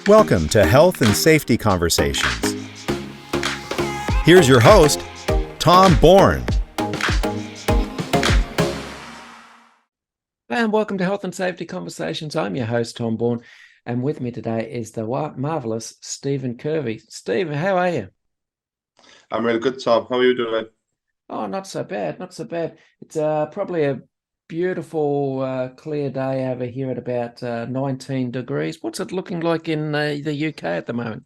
Welcome to Health and Safety Conversations. Here's your host, Tom Bourne. And welcome to Health and Safety Conversations. I'm your host, Tom Bourne, and with me today is the marvelous Steven Kirby. Steve, how are you? I'm really good, Tom. How are you doing? Oh, not so bad, not so bad. It's probably a beautiful, clear day over here at about 19 degrees. What's it looking like in the UK at the moment?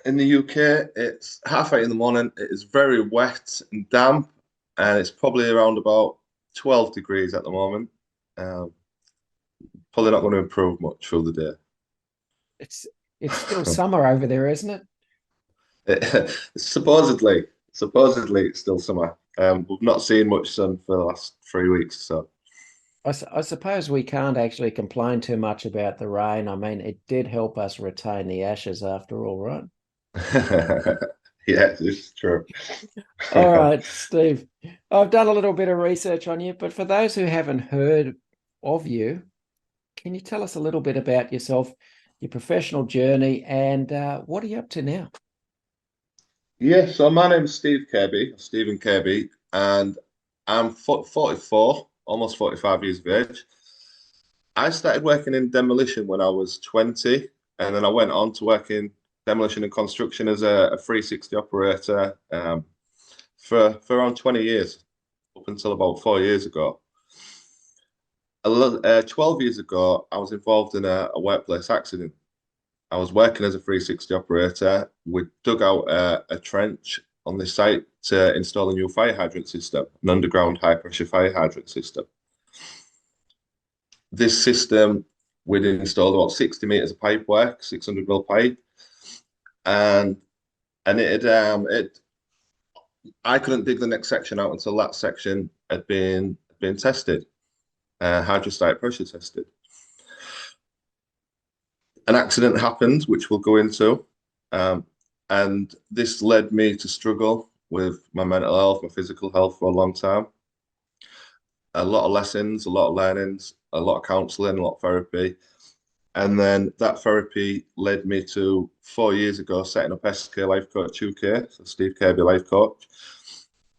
In the UK, it's 8:30 in the morning. It is very wet and damp, and it's probably around about 12 degrees at the moment. Um, Probably not going to improve much through the It's it's still day. summer over there, isn't it? Supposedly, it's still summer. We've not seen much sun for the last 3 weeks, so I suppose we can't actually complain too much about the rain. I mean, it did help us retain the ashes after all, right? yeah, it's true. All right, Steve. I've done a little bit of research on you, but for those who haven't heard of you, can you tell us a little bit about yourself, your professional journey, and what are you up to now? Yeah, so my name's Steven Kirby, and I'm 44, almost 45 years of age. I started working in demolition when I was 20, and then I went on to work in demolition and construction as a 360 operator for around 20 years, up until about 4 years ago. 12 years ago, I was involved in a workplace accident. I was working as a 360 operator. We dug out a trench on this site to install a new fire hydrant system, an underground high pressure fire hydrant system. This system, we'd installed about 60 meters of pipe work, 600 mil pipe, and I couldn't dig the next section out until that section had been tested, hydrostatic pressure tested. An accident happened, which we'll go into, and this led me to struggle with my mental health, my physical health for a long time. A lot of lessons, a lot of learnings, a lot of counselling, a lot of therapy. And then that therapy led me to 4 years ago setting up SK Life Coach UK, so Steve Kirby Life Coach,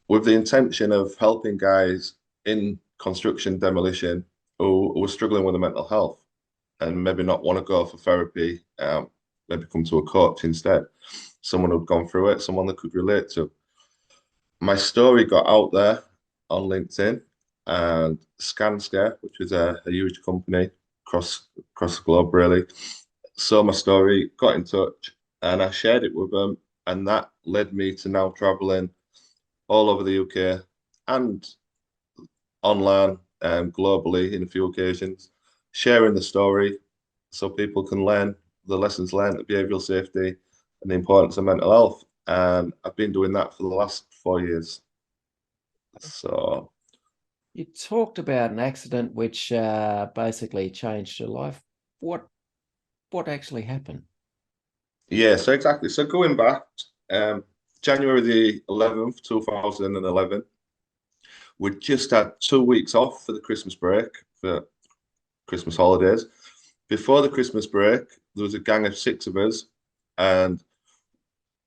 with the intention of helping guys in construction demolition who were struggling with their mental health and maybe not want to go for therapy, maybe come to a coach instead. Someone who'd gone through it, someone they could relate to. My story got out there on LinkedIn, and ScanScare, which was a huge company across the globe, really, saw my story, got in touch, and I shared it with them, and that led me to now traveling all over the UK and online, globally in a few occasions, sharing the story so people can learn the lessons learned of behavioral safety and the importance of mental health. And I've been doing that for the last 4 years. So You talked about an accident which basically changed your life. What actually happened? yeah, so exactly. So going back, January the 11th, 2011, we just had 2 weeks off for the Christmas break, for Christmas holidays. Before the Christmas break, there was a gang of six of us, and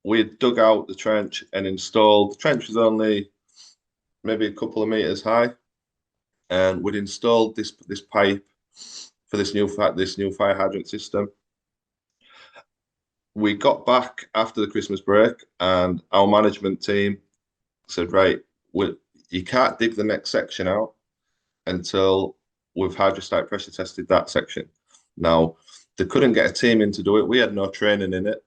we had dug out the trench and installed. The trench was only maybe a couple of meters high, and we'd installed this pipe for this new fire hydrant system. We got back after the Christmas break, and our management team said, "Right, you can't dig the next section out until we've hydrostatic pressure tested that section." Now, they couldn't get a team in to do it. We had no training in it.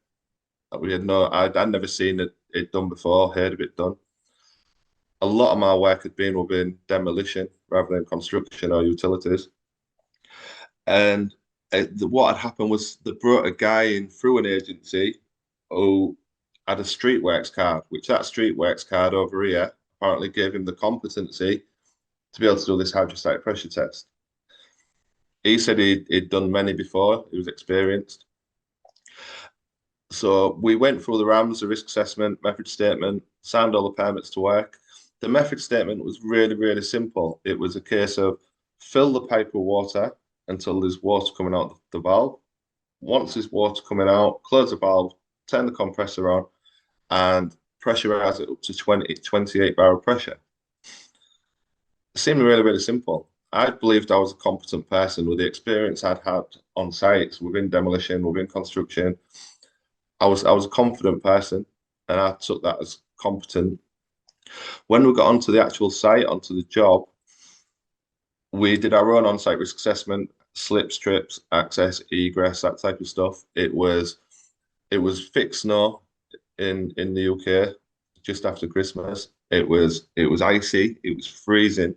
I'd never seen it done before, heard of it done. A lot of my work had been within demolition rather than construction or utilities. And what had happened was they brought a guy in through an agency who had a streetworks card, which that streetworks card over here apparently gave him the competency to be able to do this hydrostatic pressure test. He said he'd done many before, he was experienced. So we went through the RAMs, the risk assessment, method statement, signed all the permits to work. The method statement was really, really simple. It was a case of fill the pipe with water until there's water coming out the valve. Once there's water coming out, close the valve, turn the compressor on, and pressurize it up to 28 bar of pressure. It seemed really, really simple. I believed I was a competent person with the experience I'd had on sites within demolition, within construction. I was a confident person, and I took that as competent. When we got onto the actual site, onto the job, we did our own on-site risk assessment, slip strips, access, egress, that type of stuff. It was thick snow in the UK just after Christmas. It was icy, it was freezing.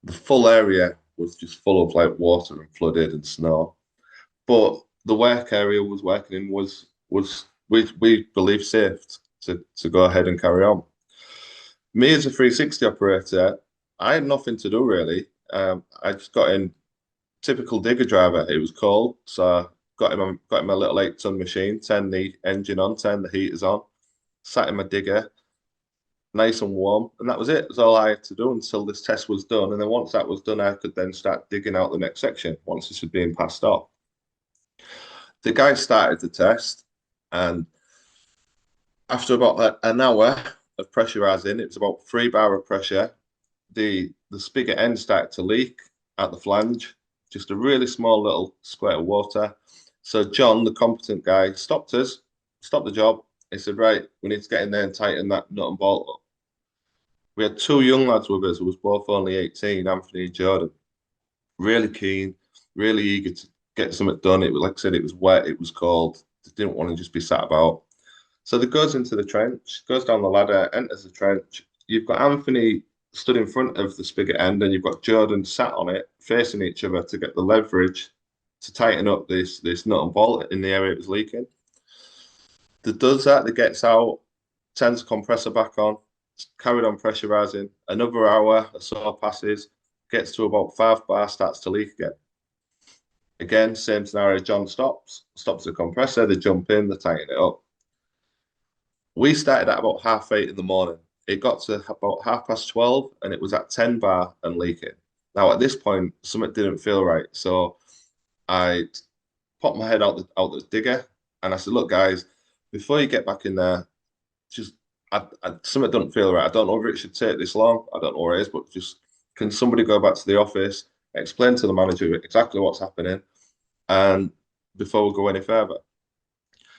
The full area was just full of like water and flooded and snow. But the work area was working in was we believe safe to go ahead and carry on. Me as a 360 operator, I had nothing to do really. I just got in, typical digger driver. It was cold, so got in my little 8-ton machine, turned the engine on, turned the heaters on, sat in my digger, nice and warm, and that was it. That's all I had to do until this test was done. And then once that was done, I could then start digging out the next section once this was being passed off. The guy started the test, and after about an hour of pressurizing, it was about 3 bar of pressure. The spigot end started to leak at the flange, just a really small little squirt of water. So John, the competent guy, stopped the job. He said, right, we need to get in there and tighten that nut and bolt up. We had 2 young lads with us who was both only 18, Anthony and Jordan. Really keen, really eager to get something done. It was, like I said, it was wet, it was cold. They didn't want to just be sat about. So they goes into the trench, goes down the ladder, enters the trench. You've got Anthony stood in front of the spigot end, and you've got Jordan sat on it, facing each other to get the leverage to tighten up this nut and bolt in the area it was leaking. That does that, that gets out, turns the compressor back on, carried on pressurizing. Another hour or so passes, gets to about 5 bar, starts to leak again. Again, same scenario. John stops the compressor, they jump in, they tighten it up. We started at about 8:30 in the morning. It got to about 12:30, and it was at 10 bar and leaking. Now, at this point, something didn't feel right. So I popped my head out the digger, and I said, look, guys, before you get back in there, just something doesn't feel right. I don't know if it should take this long. I don't know what it is, but just can somebody go back to the office, explain to the manager exactly what's happening, and before we go any further.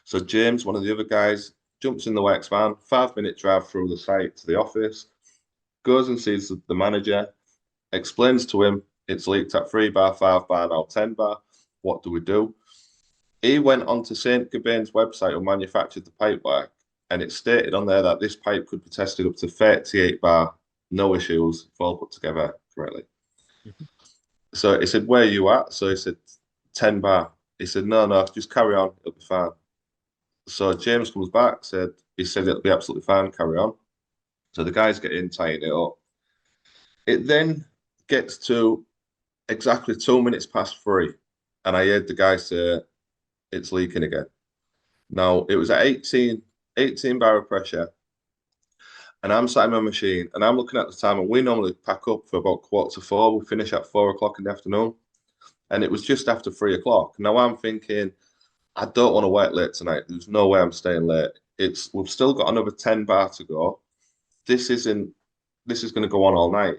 So James, one of the other guys, jumps in the works van, 5-minute drive through the site to the office, goes and sees the manager, explains to him it's leaked at 3 bar, 5 bar, now 10 bar. What do we do? He went onto St. Gobain's website who manufactured the pipework, and it stated on there that this pipe could be tested up to 38 bar, no issues, if all put together correctly. So he said, where are you at? So he said, 10 bar. He said, no, just carry on, it'll be fine. So James comes back, he said it'll be absolutely fine, carry on. So the guys get in, tighten it up. It then gets to exactly 2 minutes past 3, and I heard the guy say, it's leaking again. Now, it was at 18 bar of pressure, and I'm sat in my machine, and I'm looking at the time, and we normally pack up for about 3:45. We finish at 4 o'clock in the afternoon, and it was just after 3 o'clock. Now I'm thinking, I don't want to work late tonight. There's no way I'm staying late. We've still got another 10 bar to go. This is going to go on all night.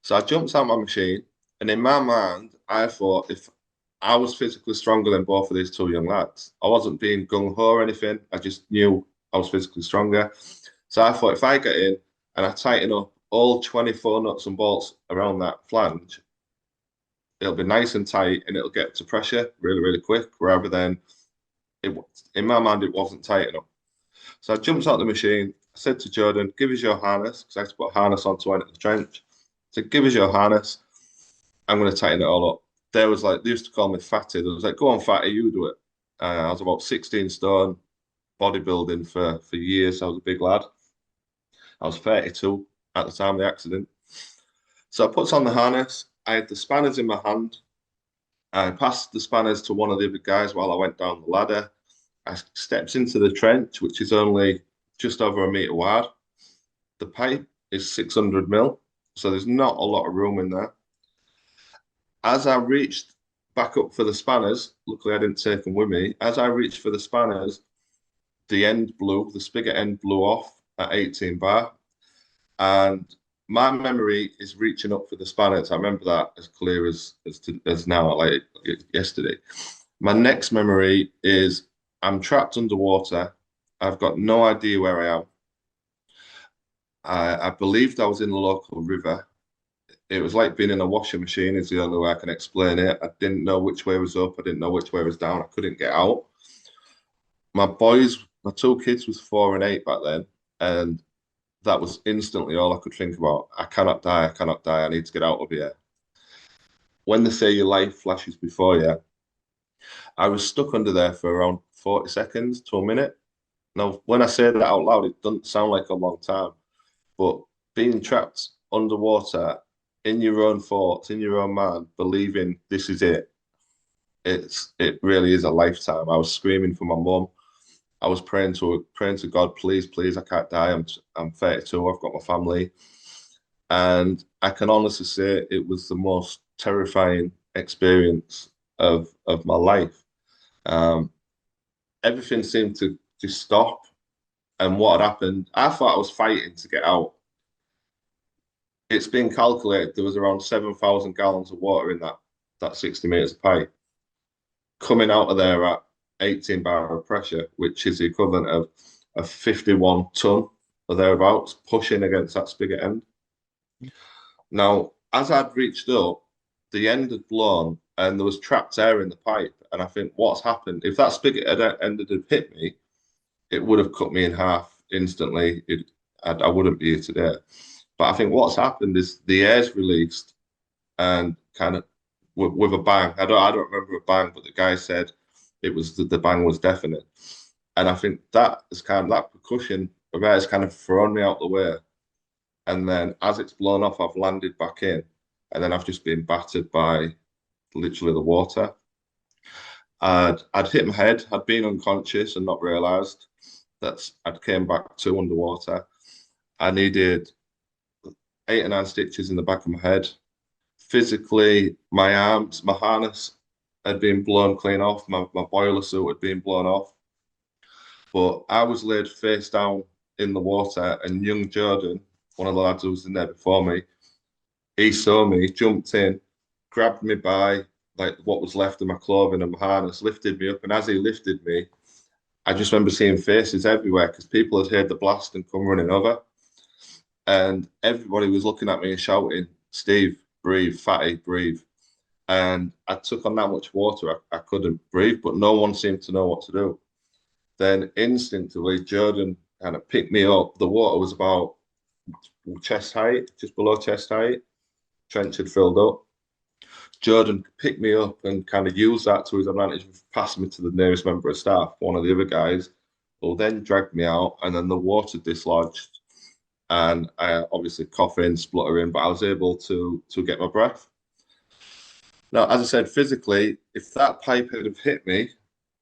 So I jumped out my machine, and in my mind, I thought if I was physically stronger than both of these 2 young lads, I wasn't being gung ho or anything. I just knew I was physically stronger. So I thought if I get in and I tighten up all 24 nuts and bolts around that flange, it'll be nice and tight, and it'll get to pressure really, really quick, rather than in my mind, it wasn't tight enough. So I jumped out the machine. I said to Jordan, give us your harness, because I had to put a harness on to enter the trench. I said, give us your harness. I'm going to tighten it all up. They used to call me Fatty. They was like, go on, Fatty, you do it. I was about 16 stone, bodybuilding for years. I was a big lad. I was 32 at the time of the accident. So I put on the harness. I had the spanners in my hand. I passed the spanners to one of the other guys while I went down the ladder. I stepped into the trench, which is only just over 1 meter wide. The pipe is 600 mil, so there's not a lot of room in there. As I reached back up for the spanners. Luckily, I didn't take them with me. As I reached for the spanners, the spigot end blew off at 18 bar. And my memory is reaching up for the spanners. I remember that as clear as now, like yesterday. My next memory is I'm trapped underwater. I've got no idea where I am. I believed I was in the local river. It was like being in a washing machine, is the only way I can explain it. I didn't know which way was up. I didn't know which way was down. I couldn't get out. My two kids was 4 and 8 back then, and that was instantly all I could think about. I cannot die. I cannot die. I need to get out of here. When they say your life flashes before you, I was stuck under there for around 40 seconds to a minute. Now, when I say that out loud, it doesn't sound like a long time, but being trapped underwater in your own thoughts, in your own mind, believing this is it, it really is a lifetime. I was screaming for my mum. I was praying to God, please, please, I can't die. I'm 32. I've got my family, and I can honestly say it was the most terrifying experience of my life. Everything seemed to just stop, and what had happened, I thought I was fighting to get out. It's been calculated there was around 7,000 gallons of water in that 60 meters of pipe coming out of there at 18 bar of pressure, which is the equivalent of 51 ton or thereabouts, pushing against that spigot end. Now, as I'd reached up, the end had blown and there was trapped air in the pipe. And I think what's happened, if that spigot ended had hit me, it would have cut me in half instantly. I wouldn't be here today. But I think what's happened is the air's released and kind of with a bang. I don't remember a bang, but the guy said it was the bang was definite. And I think that percussion of air has kind of thrown me out the way. And then as it's blown off, I've landed back in, and then I've just been battered by literally the water. I'd hit my head. I'd been unconscious and not realised that I'd came back to underwater. I needed 8 or 9 stitches in the back of my head. Physically, my arms, my harness had been blown clean off. My boiler suit had been blown off. But I was laid face down in the water, and young Jordan, one of the lads who was in there before me, he saw me, jumped in, grabbed me by like what was left of my clothing and my harness, lifted me up. And as he lifted me, I just remember seeing faces everywhere because people had heard the blast and come running over. And everybody was looking at me and shouting, "Steve, breathe, fatty, breathe." And I took on that much water, I couldn't breathe, but no one seemed to know what to do. Then instinctively, Jordan kind of picked me up. The water was about chest height, just below chest height. Trench had filled up. Jordan picked me up and kind of used that to his advantage, passed me to the nearest member of staff, one of the other guys, who then dragged me out, and then the water dislodged. And I obviously coughing, spluttering, but I was able to get my breath. Now, as I said, physically, if that pipe had have hit me,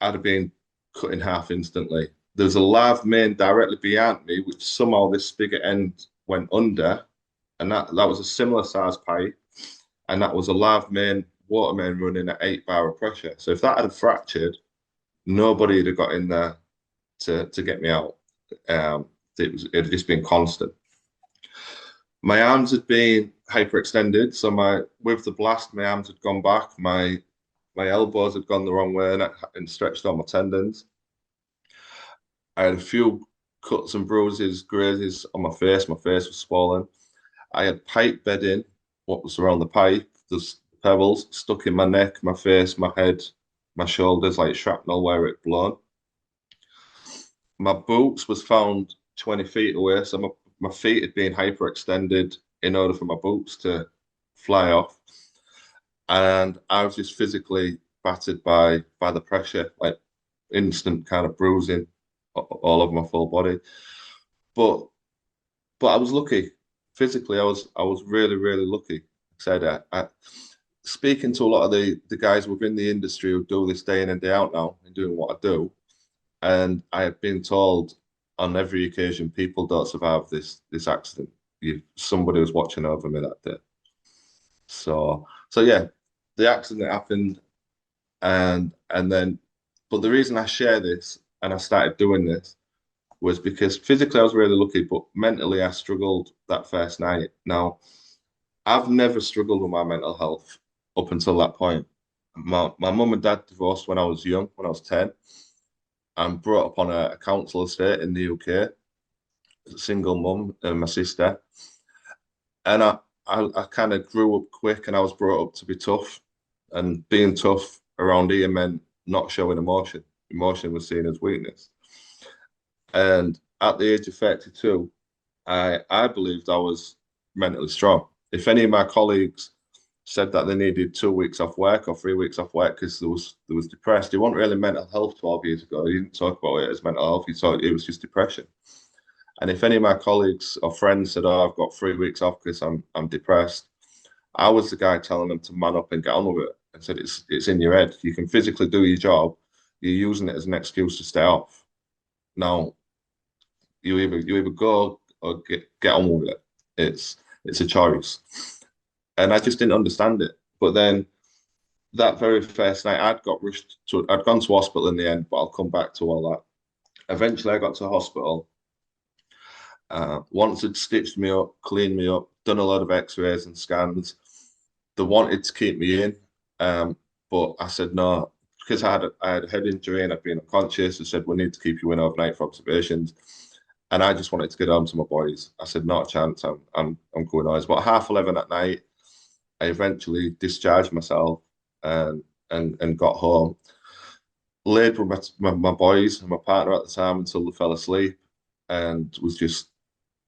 I'd have been cut in half instantly. There's a live main directly behind me, which somehow this spigot end went under, and that was a similar size pipe, and that was a live main, water main running at 8 bar of pressure. So if that had fractured, nobody would have got in there to get me out. It had just been constant. My arms had been hyperextended, so with the blast, my arms had gone back, my elbows had gone the wrong way and stretched on my tendons. I had a few cuts and bruises, grazes on my face. My face was swollen. I had pipe bedding, what was around the pipe. There's pebbles stuck in my neck, my face, my head, my shoulders, like shrapnel where it blown. My boots was found 20 feet away, so my feet had been hyperextended in order for my boots to fly off. And I was just physically battered by the pressure, like instant kind of bruising all over my full body. But I was lucky. Physically, I was really, really lucky. Said speaking to a lot of the guys within the industry who do this day in and day out now and doing what I do, and I have been told on every occasion people don't survive this accident. Somebody was watching over me that day. So yeah, the accident happened. And then, but the reason I share this and I started doing this was because physically I was really lucky, but mentally I struggled that first night. Now, I've never struggled with my mental health up until that point. My mum and dad divorced when I was young, when I was 10. I'm brought up on a council estate in the UK, a single mum and my sister. And I kind of grew up quick and I was brought up to be tough. And being tough around here meant not showing emotion. Emotion was seen as weakness. And at the age of 32, I believed I was mentally strong. If any of my colleagues said that they needed 2 weeks off work or 3 weeks off work because they was depressed, it wasn't really mental health 12 years ago. You didn't talk about it as mental health. You thought it was just depression. And if any of my colleagues or friends said, "Oh, I've got 3 weeks off because I'm depressed," I was the guy telling them to man up and get on with it. And said, "It's in your head. You can physically do your job. You're using it as an excuse to stay off. Now, you either go or get on with it. It's a choice." And I just didn't understand it. But then that very first night, I'd gone to hospital in the end, but I'll come back to all that. Eventually, I got to hospital. Once they'd stitched me up, cleaned me up, done a lot of X-rays and scans, they wanted to keep me in, but I said no because I had a head injury and I'd been unconscious. They said we need to keep you in overnight for observations, and I just wanted to get home to my boys. I said not a chance. I'm going on. It's about 11:30 at night. I eventually discharged myself and got home. Laid with my boys and my partner at the time until they fell asleep, and was just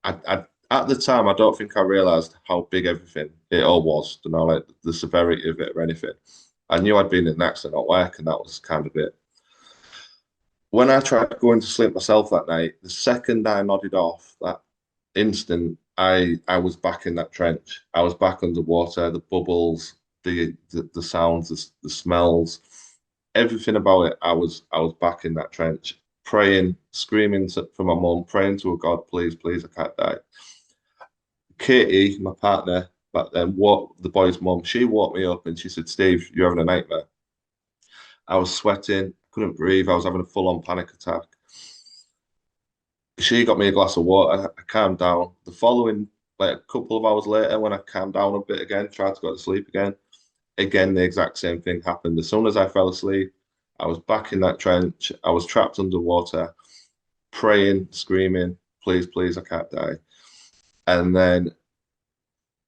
at the time I don't think I realised how big everything it all was. You know, like the severity of it or anything. I knew I'd been in an accident at work, and that was kind of it. When I tried going to sleep myself that night, the second I nodded off, that instant, I was back in that trench. I was back underwater, the bubbles, the sounds, the smells, everything about it. I was back in that trench, praying, screaming for my mum, praying to her God, please, please, I can't die. Katie, my partner back then, the boy's mum, she woke me up and she said, "Steve, you're having a nightmare." I was sweating, couldn't breathe. I was having a full-on panic attack. She got me a glass of water. I calmed down. The following, like a couple of hours later, when I calmed down a bit again, tried to go to sleep again, the exact same thing happened. As soon as I fell asleep, I was back in that trench. I was trapped underwater, praying, screaming, please, please, I can't die. And then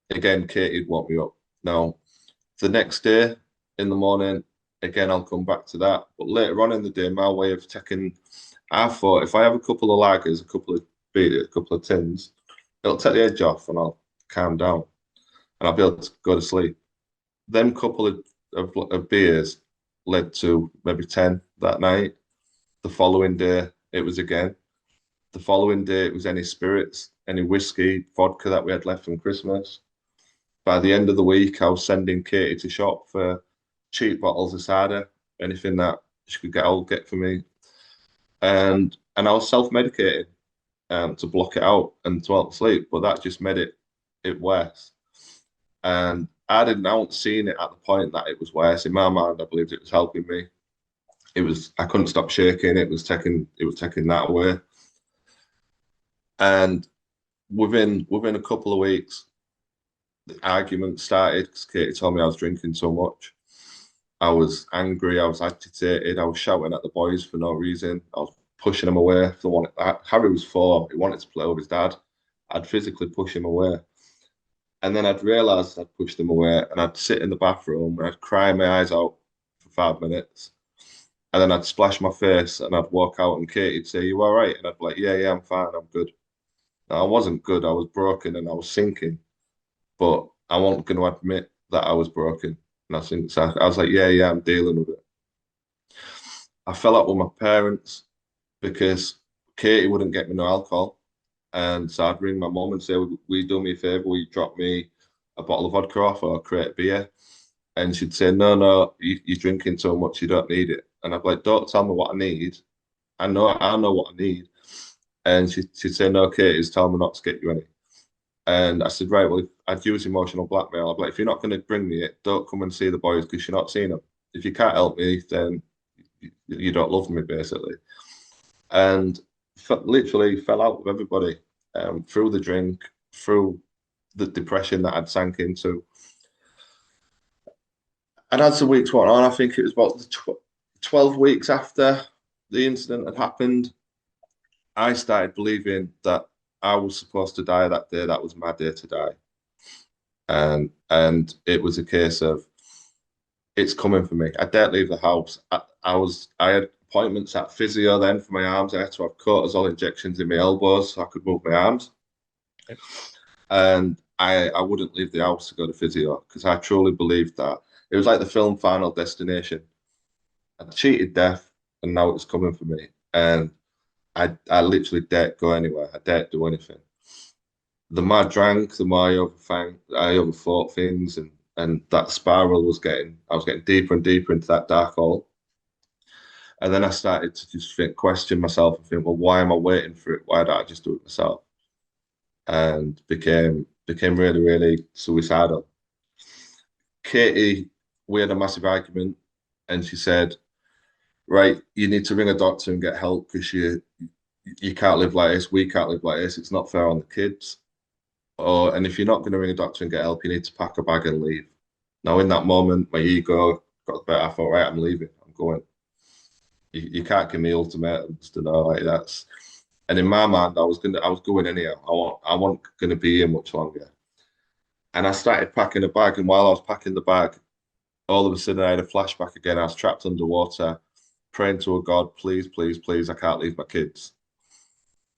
again, Katie woke me up. Now, the next day in the morning, again, I'll come back to that. But later on in the day, my way of taking, I thought if I have a couple of lagers, a couple of beers, a couple of tins, it'll take the edge off and I'll calm down and I'll be able to go to sleep. Them couple of beers led to maybe 10 that night. The following day, it was again. The following day, it was any spirits, any whiskey, vodka that we had left from Christmas. By the end of the week, I was sending Katie to shop for cheap bottles of cider, anything that she could get for me. And I was self-medicating to block it out and to help sleep, but that just made it worse. And I hadn't seen it at the point that it was worse. In my mind, I believed it was helping me. I couldn't stop shaking. It was taking that away. And within a couple of weeks, the argument started because Katie told me I was drinking so much. I was angry. I was agitated. I was shouting at the boys for no reason. I was pushing them away. Harry was 4. He wanted to play with his dad. I'd physically push him away. And then I'd realised I'd pushed him away and I'd sit in the bathroom and I'd cry my eyes out for 5 minutes. And then I'd splash my face and I'd walk out and Katie'd say, "You all right?" And I'd be like, yeah, I'm fine. I'm good. Now, I wasn't good. I was broken and I was sinking. But I wasn't going to admit that I was broken. And I was like, yeah, I'm dealing with it. I fell out with my parents because Katie wouldn't get me no alcohol. And so I'd ring my mum and say, "Will you do me a favour? Will you drop me a bottle of vodka off or a crate of beer?" And she'd say, no, you're drinking so much, you don't need it. And I'd be like, "Don't tell me what I need. I know what I need." And she'd say, "No, Katie's telling me not to get you any." And I said, "Right, well, I'd use emotional blackmail. I'd be like, if you're not going to bring me it, don't come and see the boys because you're not seeing them. if you can't help me, then you don't love me, basically. And literally fell out with everybody, through the drink, through the depression that I'd sank into. And as the weeks went on, I think it was about 12 weeks after the incident had happened, I started believing that I was supposed to die that day. That was my day to die. And it was a case of, it's coming for me. I daren't leave the house. I had appointments at physio then for my arms. I had to have cortisol injections in my elbows so I could move my arms. Yep. And I wouldn't leave the house to go to physio because I truly believed that it was like the film Final Destination. I cheated death, and now it's coming for me. And I literally daren't go anywhere. I daren't do anything. The more I drank, the more I overthought things, and that spiral was I was getting deeper and deeper into that dark hole. And then I started to just question myself and think, well, why am I waiting for it? Why don't I just do it myself? And became really, really suicidal. Katie, we had a massive argument, and she said, right, you need to ring a doctor and get help because you can't live like this. We can't live like this. It's not fair on the kids. And if you're not going to ring a doctor and get help, you need to pack a bag and leave. Now, in that moment, my ego got the better. I thought, right, I'm leaving. I'm going. You can't give me ultimatums to know like that's. And in my mind, I was going anyhow. I wasn't going to be here much longer. And I started packing a bag. And while I was packing the bag, all of a sudden I had a flashback again. I was trapped underwater, praying to a God, please, please, please, I can't leave my kids.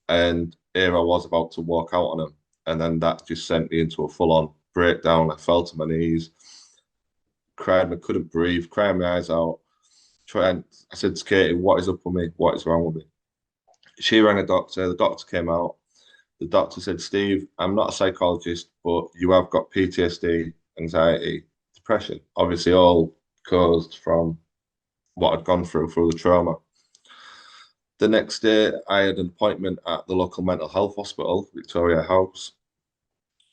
And here I was about to walk out on them. And then that just sent me into a full-on breakdown. I fell to my knees, cried, I couldn't breathe, crying my eyes out. I said to Katie, what is up with me? What is wrong with me? She rang a doctor. The doctor came out. The doctor said, Steve, I'm not a psychologist, but you have got PTSD, anxiety, depression, obviously all caused from what I'd gone through the trauma. The next day, I had an appointment at the local mental health hospital, Victoria House.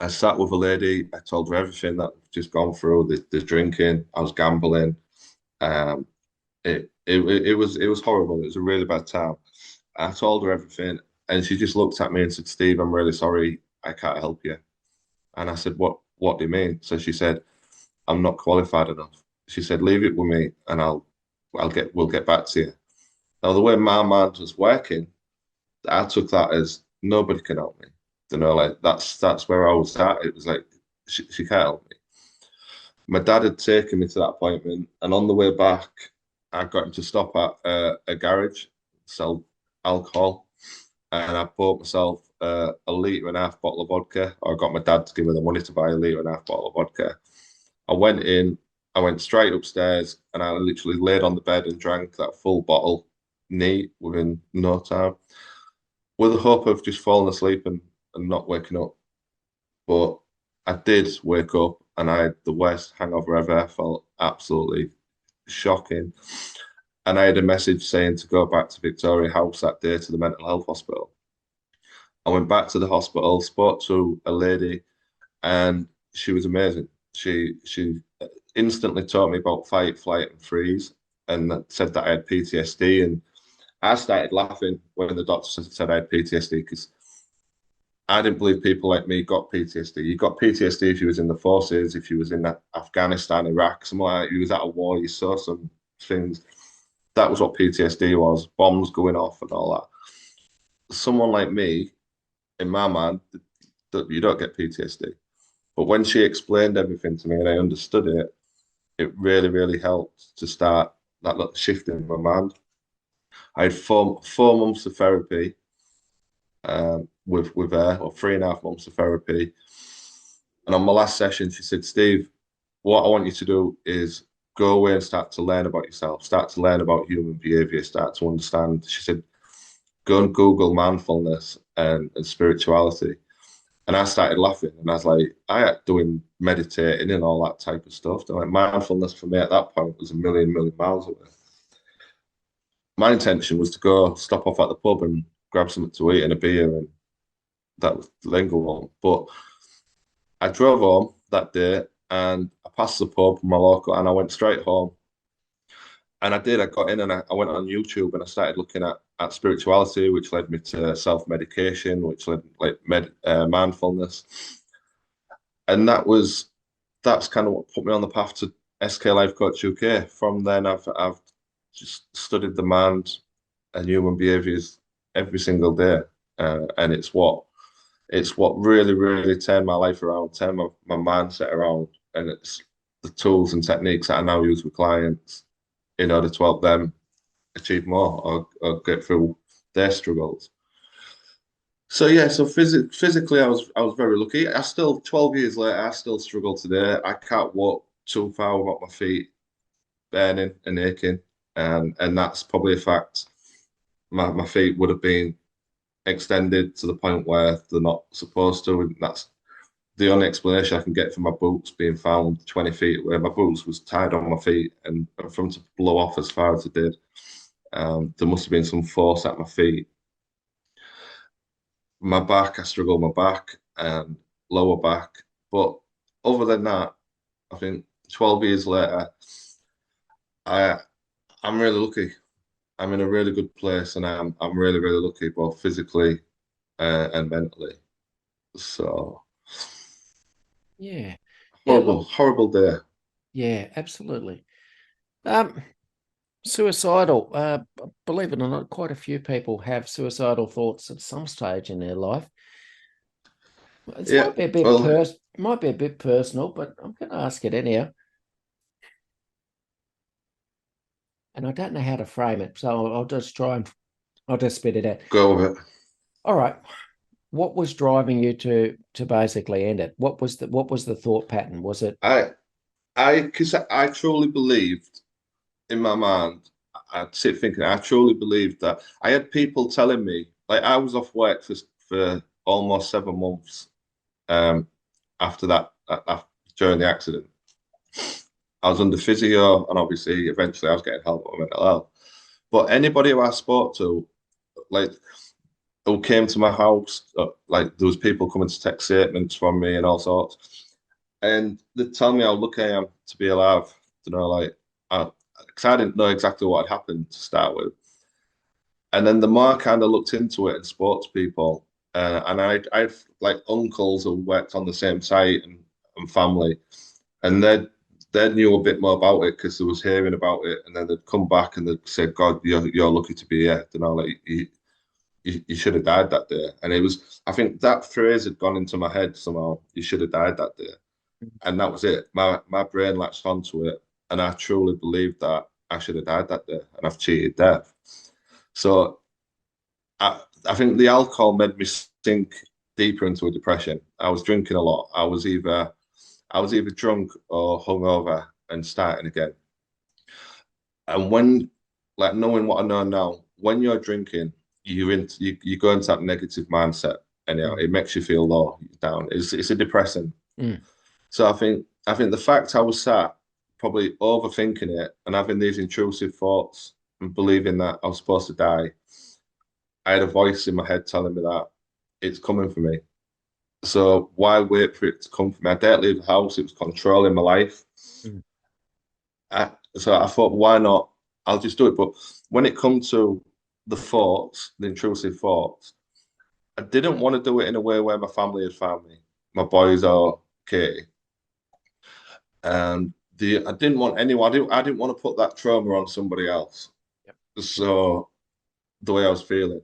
I sat with a lady. I told her everything that I've just gone through, the drinking, I was gambling. It was horrible. It was a really bad time. I told her everything, and she just looked at me and said, Steve, I'm really sorry. I can't help you. And I said, what do you mean? So she said, I'm not qualified enough. She said, leave it with me and we'll get back to you. Now, the way my mind was working, I took that as nobody can help me. You know, like that's where I was at. It was like, she can't help me. My dad had taken me to that appointment, and on the way back, I got him to stop at a garage, sell alcohol, and I bought myself a 1.5 litre bottle of vodka. Or I got my dad to give me the money to buy a 1.5 litre bottle of vodka. I went straight upstairs, and I literally laid on the bed and drank that full bottle neat within no time, with the hope of just falling asleep and not waking up. But I did wake up, and I had the worst hangover ever. I felt absolutely shocking. And I had a message saying to go back to Victoria House that day to the mental health hospital. I went back to the hospital, spoke to a lady, and she was amazing. She instantly taught me about fight, flight, and freeze, and said that I had PTSD. And I started laughing when the doctor said I had PTSD because I didn't believe people like me got PTSD. You got PTSD if you was in the forces, if you was in Afghanistan, Iraq, somewhere like you was at a war, you saw some things. That was what PTSD was, bombs going off and all that. Someone like me, in my mind, you don't get PTSD. But when she explained everything to me and I understood it, it really, really helped to start that little shift in my mind. I had four months of therapy with her, or 3.5 months of therapy. And on my last session, she said, Steve, what I want you to do is go away and start to learn about yourself, start to learn about human behavior, start to understand. She said, go and Google mindfulness and spirituality. And I started laughing, and I was like, I had doing meditating and all that type of stuff. And like mindfulness for me at that point was a million miles away. My intention was to go stop off at the pub and grab something to eat and a beer, and that was then go on. But I drove home that day, and I passed the pub, my local, and I went straight home. And I did. I got in and I went on YouTube and I started looking at spirituality, which led me to self-medication, which led like mindfulness, and that's kind of what put me on the path to SK Life Coach UK. From then, I've just studied the mind and human behaviors every single day, and it's what really turned my life around, turned my mindset around, and it's the tools and techniques that I now use with clients in order to help them achieve more or get through their struggles. So yeah, so physically, I was very lucky. I still 12 years later, I still struggle today. I can't walk too far without my feet burning and aching, and that's probably a fact. My feet would have been extended to the point where they're not supposed to, and that's the only explanation I can get for my boots being found 20 feet away. My boots was tied on my feet, and for them to blow off as far as it did, there must have been some force at my feet. My back, I struggle with my back and lower back. But other than that, I think 12 years later, I'm really lucky. I'm in a really good place, and I'm really lucky, both physically and mentally. So Yeah. Yeah, look, horrible day. yeah, absolutely. Suicidal. Believe it or not, quite a few people have suicidal thoughts at some stage in their life. It Yeah, might be a bit personal, but I'm going to ask it anyhow. And I don't know how to frame it, so I'll just spit it out. go with it. All right. What was driving you to basically end it? What was the thought pattern? Was it Because I truly believed in my mind. I'd sit thinking, I truly believed that. I had people telling me, like I was off work for almost 7 months after that, during the accident. I was under physio, and obviously, eventually, I was getting help with mental health. But anybody who I spoke to, like, who came to my house, like, there was people coming to take statements from me and all sorts, and they tell me how lucky I am to be alive. You know, like, because I didn't know exactly what had happened to start with, and then the more I kind of looked into it and spoke to people, and I've like uncles who worked on the same site and family, and they knew a bit more about it because they was hearing about it, and then they'd come back and they'd say, "God, you're lucky to be here." You know, like you should have died that day. And it was, I think that phrase had gone into my head somehow. You should have died that day, and that was it. My brain latched onto it, and I truly believed that I should have died that day, and I've cheated death. So I think the alcohol made me sink deeper into a depression. I was drinking a lot. I was either drunk or hungover and starting again. And when, like, knowing what I know now, when you're drinking, you go into that negative mindset. Anyhow, it makes you feel low, down. It's a depressant. Mm. So I think the fact I was sat probably overthinking it and having these intrusive thoughts and believing that I was supposed to die, I had a voice in my head telling me that it's coming for me. So why wait for it to come for me? I didn't leave the house. It was controlling my life. Mm. So I thought, why not? I'll just do it. But when it comes to the thoughts, the intrusive thoughts, I didn't want to do it in a way where my family had found me, my boys or Katie. And I didn't want anyone. I didn't want to put that trauma on somebody else. Yep. So the way I was feeling,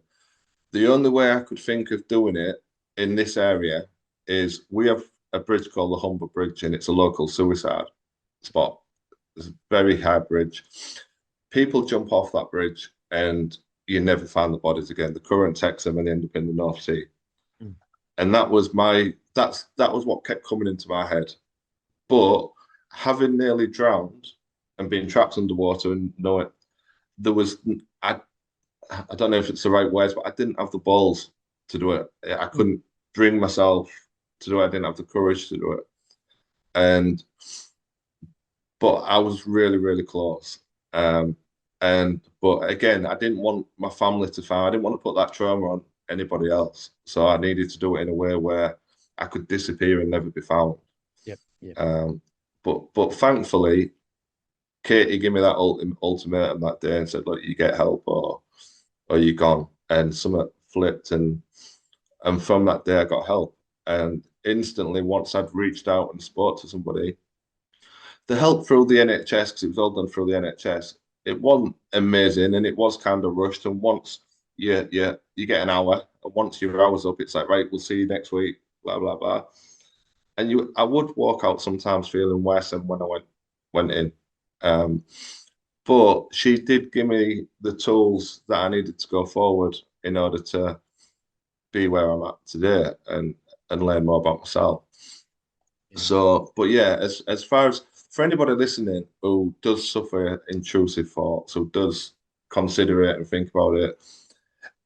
the only way I could think of doing it in this area is we have a bridge called the Humber Bridge, and it's a local suicide spot. It's a very high bridge. People jump off that bridge and you never find the bodies again. The current takes them and they end up in the North Sea. Mm. And that was what kept coming into my head. But having nearly drowned and being trapped underwater and knowing there was, I don't know if it's the right words, but I didn't have the balls to do it. I couldn't bring myself to do it. I didn't have the courage to do it. But I was really close. But again, I didn't want my family to find. I didn't want to put that trauma on anybody else. So I needed to do it in a way where I could disappear and never be found. Yep. But thankfully, Katie gave me that ultimatum that day and said, look, you get help or you're gone. And something flipped, and from that day I got help. And instantly, once I'd reached out and spoke to somebody, the help through the NHS, because it was all done through the NHS, it wasn't amazing and it was kind of rushed. And once you get an hour, and once your hour's up, it's like, right, we'll see you next week, blah blah blah. And I would walk out sometimes feeling worse than when I went in. But she did give me the tools that I needed to go forward in order to be where I'm at today and learn more about myself. Yeah. So, but yeah, as far as for anybody listening who does suffer intrusive thoughts, who does consider it and think about it,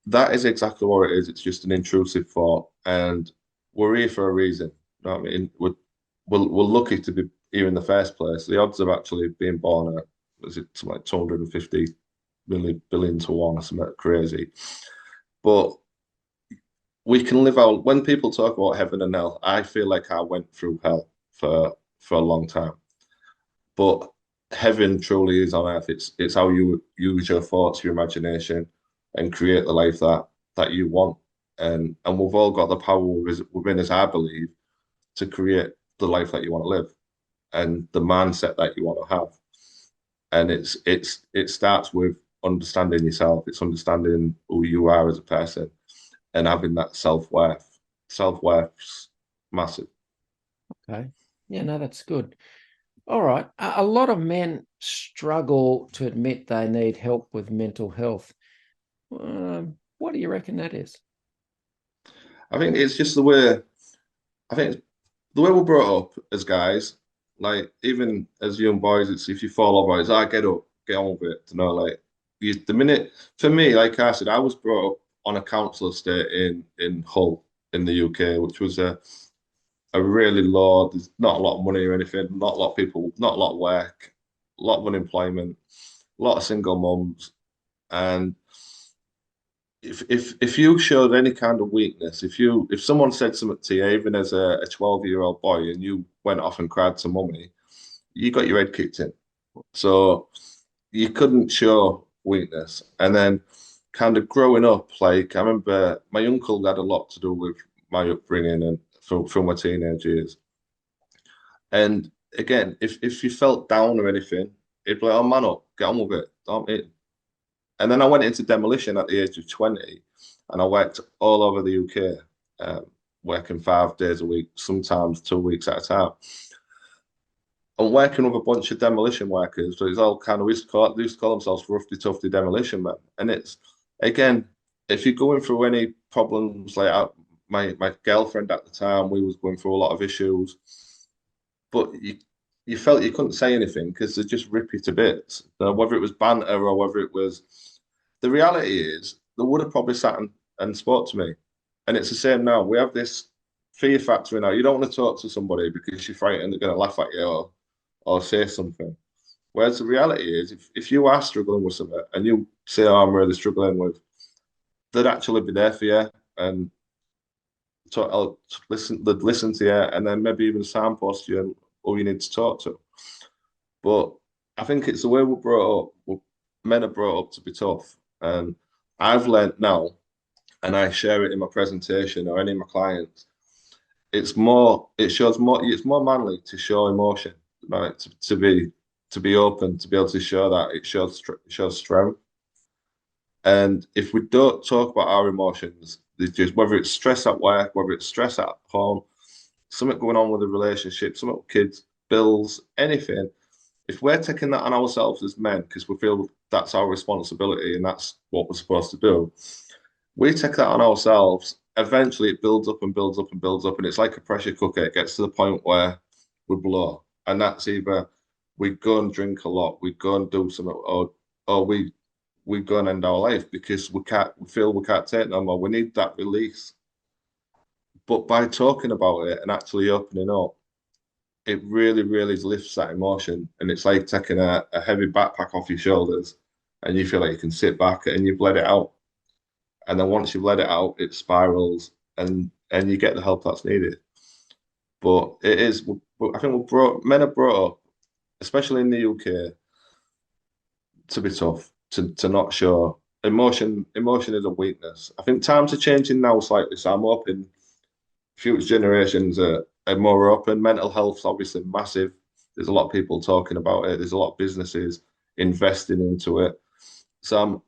that is exactly what it is. It's just an intrusive thought, and we're here for a reason. You know what I mean? We're lucky to be here in the first place. The odds of actually being born are, is it something like 250 billion to one or something crazy. But we can live out. When people talk about heaven and hell, I feel like I went through hell for a long time. But heaven truly is on earth. It's how you use your thoughts, your imagination, and create the life that you want. And we've all got the power within us, I believe, to create the life that you want to live and the mindset that you want to have. And it starts with understanding yourself. It's understanding who you are as a person and having that self-worth. Self-worth's massive. Okay. Yeah, no, that's good. All right. A lot of men struggle to admit they need help with mental health. What do you reckon that is? I think it's just the way. I think the way we're brought up as guys, like even as young boys, it's if you fall over, it's get up, get on with it. You know, like the minute for me, like I said, I was brought up on a council estate in Hull in the UK, which was a really low. There's not a lot of money or anything, not a lot of people, not a lot of work, a lot of unemployment, a lot of single mums, and if you showed any kind of weakness, if someone said something to you, even as a 12-year-old boy, and you went off and cried to mummy, you got your head kicked in. So you couldn't show weakness. And then kind of growing up, like I remember my uncle had a lot to do with my upbringing and from my teenage years. And again, if you felt down or anything, it'd be like, oh man up, get on with it. Don't it? And then I went into demolition at the age of 20 and I worked all over the UK, working 5 days a week, sometimes 2 weeks at a time. And working with a bunch of demolition workers, so it's all kind of, they used to call themselves roughy, tufty demolition men. And it's, again, if you're going through any problems, like my girlfriend at the time, we was going through a lot of issues, but you felt you couldn't say anything because they just rip you to bits. Whether it was banter or whether it was, the reality is they would have probably sat and spoke to me. And it's the same now. We have this fear factor in now. You don't want to talk to somebody because you're frightened they're going to laugh at you or say something. Whereas the reality is, if you are struggling with something and you say, oh, I'm really struggling with, they'd actually be there for you and I'll they'd listen to you and then maybe even signpost you who you need to talk to. But I think it's the way we're brought up. Men are brought up to be tough. And I've learned now, and I share it in my presentation or any of my clients, it's more manly to show emotion, right? To be open, to be able to show that it shows strength. And if we don't talk about our emotions, just whether it's stress at work, whether it's stress at home, something going on with the relationship, something with kids, bills, anything, if we're taking that on ourselves as men, because we feel that's our responsibility and that's what we're supposed to do, we take that on ourselves. Eventually, it builds up and builds up and builds up, and it's like a pressure cooker. It gets to the point where we blow, and that's either we go and drink a lot, we go and do something, or we go and end our life because we feel we can't take no more. We need that release. But by talking about it and actually opening up, it really, really lifts that emotion. And it's like taking a heavy backpack off your shoulders and you feel like you can sit back and you've let it out. And then once you've let it out, it spirals and you get the help that's needed. But it is, I think men are brought up, especially in the UK, to be tough, to not show emotion. Emotion is a weakness. I think times are changing now slightly, so I'm hoping future generations are more open. Mental health's obviously massive. There's a lot of people talking about it. There's a lot of businesses investing into it. So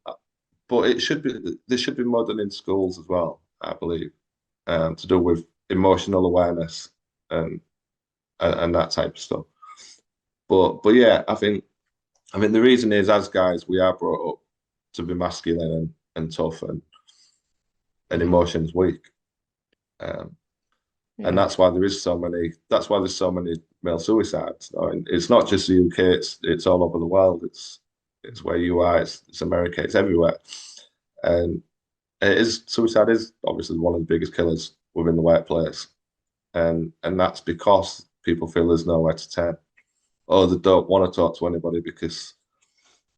but it should be there should be more done in schools as well, I believe, to do with emotional awareness and and that type of stuff. But yeah, I think the reason is as guys we are brought up to be masculine and tough and emotions weak. Um, and Yeah. that's why there is so many. That's why there's so many male suicides. I mean, it's not just the UK; it's all over the world. It's where you are. It's America. It's everywhere. And it is suicide is obviously one of the biggest killers within the workplace, and that's because people feel there's nowhere to turn, or they don't want to talk to anybody because